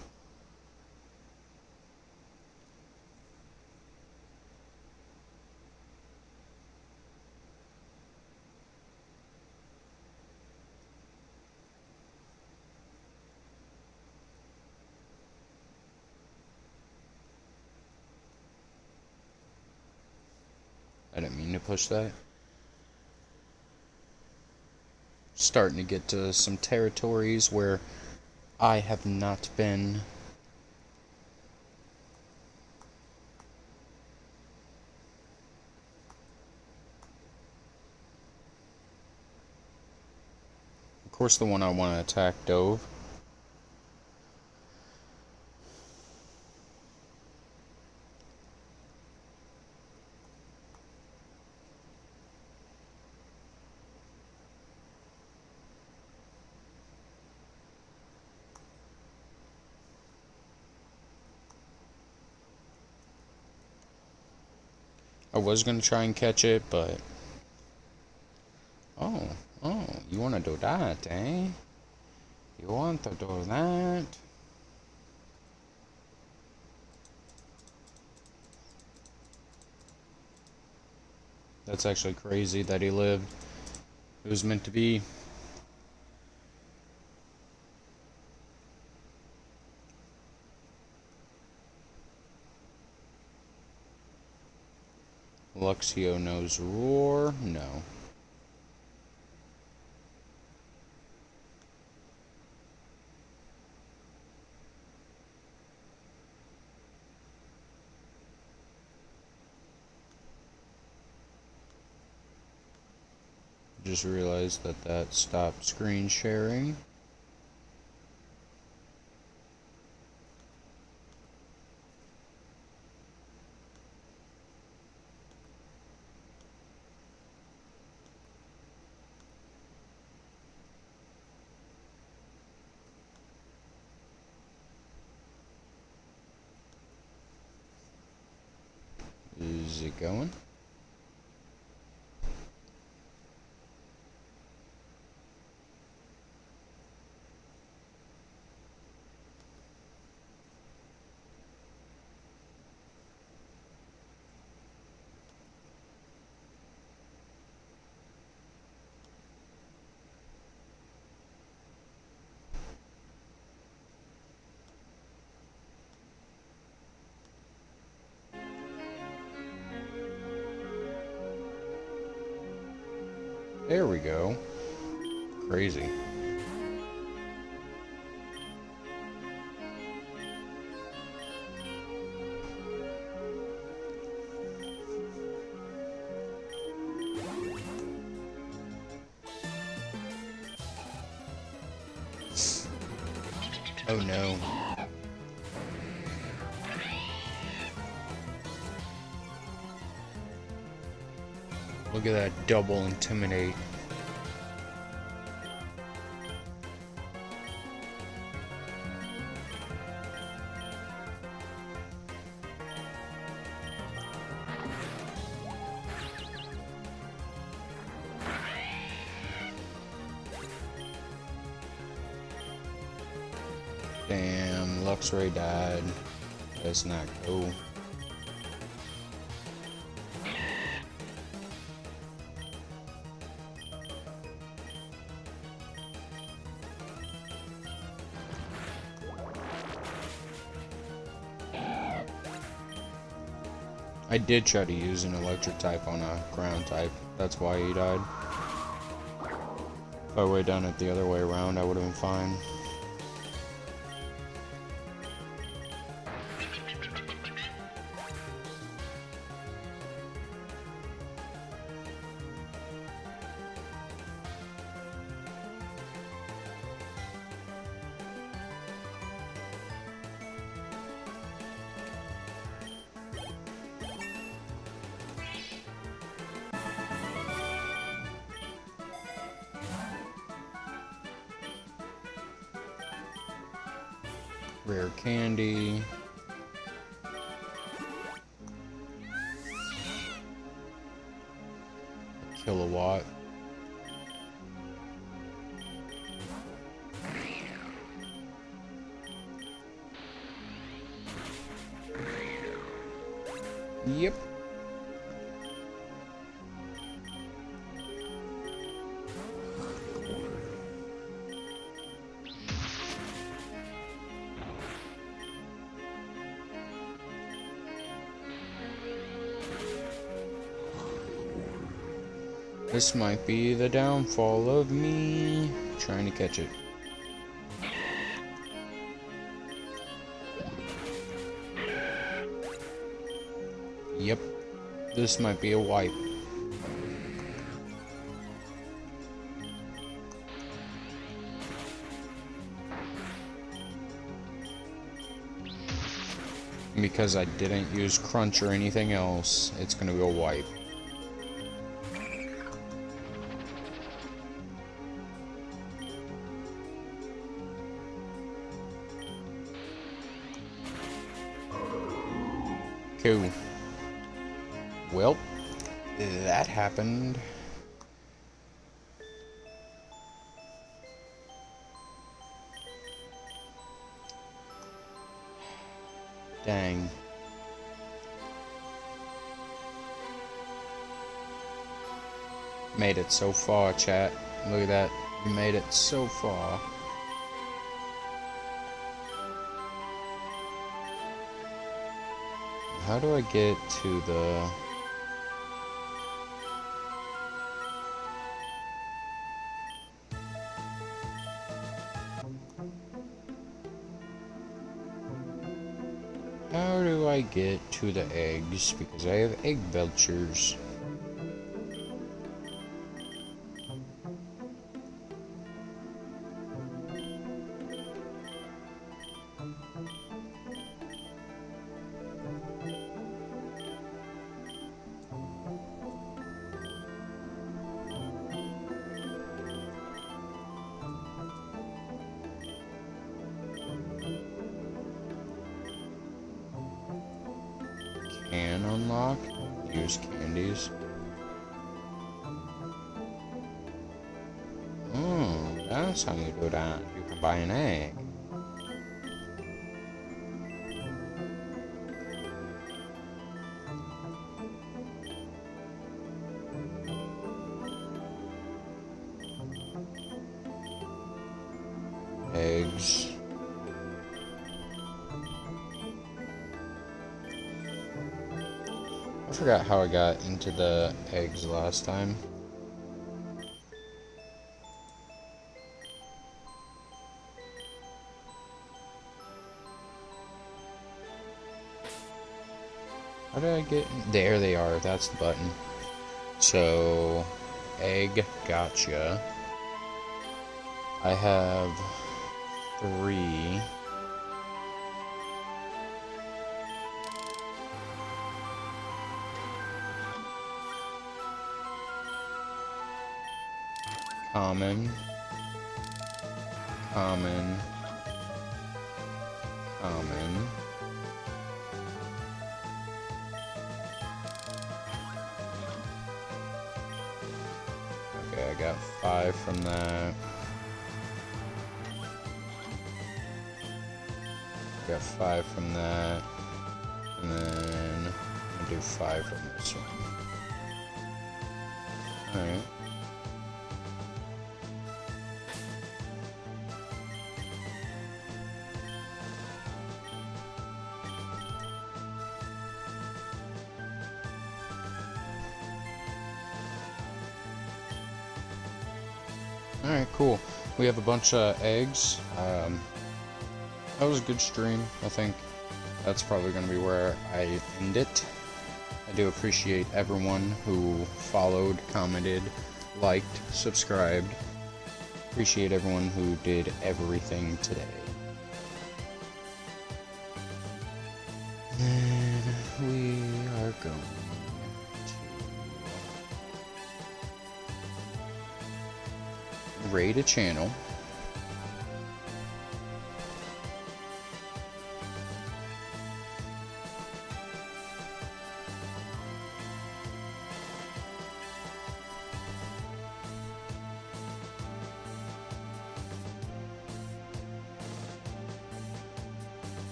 I didn't mean to push that. Starting to get to some territories where I have not been. Of course, the one I want to attack dove. I was going to try and catch it, but... Oh, you want to do that, eh? You want to do that? That's actually crazy that he lived. It was meant to be. Luxio knows Roar? No. just realized that that stopped screen sharing. Is it going? There we go. Crazy. Oh no. Look at that double intimidate. Damn, Luxray died. That's not cool. I did try to use an electric type on a ground type. That's why he died. If I would have done it the other way around, I would have been fine. Rare candy. A kilowatt. Yep. This might be the downfall of me trying to catch it. Yep, this might be a wipe. Because I didn't use crunch or anything else, it's gonna go wipe. Cool. Well, that happened. Dang. Made it so far, chat. Look at that. You made it so far. How do I get to the... How do I get to the eggs? Because I have egg vouchers. unlock. Use candies. Oh, that's how you do that. You can buy an egg. Eggs. I forgot how I got into the eggs last time. How did I get in? There they are. That's the button. So, egg, gotcha. I have 3. Common. Common. Common. Okay, I got 5 from that. Got 5 from that. And then I'll do 5 from this one. Alright. Alright, cool. We have a bunch of eggs. That was a good stream. I think that's probably going to be where I end it. I do appreciate everyone who followed, commented, liked, subscribed. Appreciate everyone who did everything today. And we are going to raid a channel.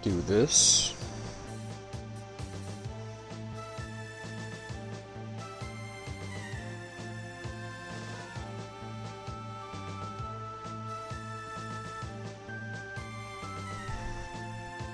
Do this.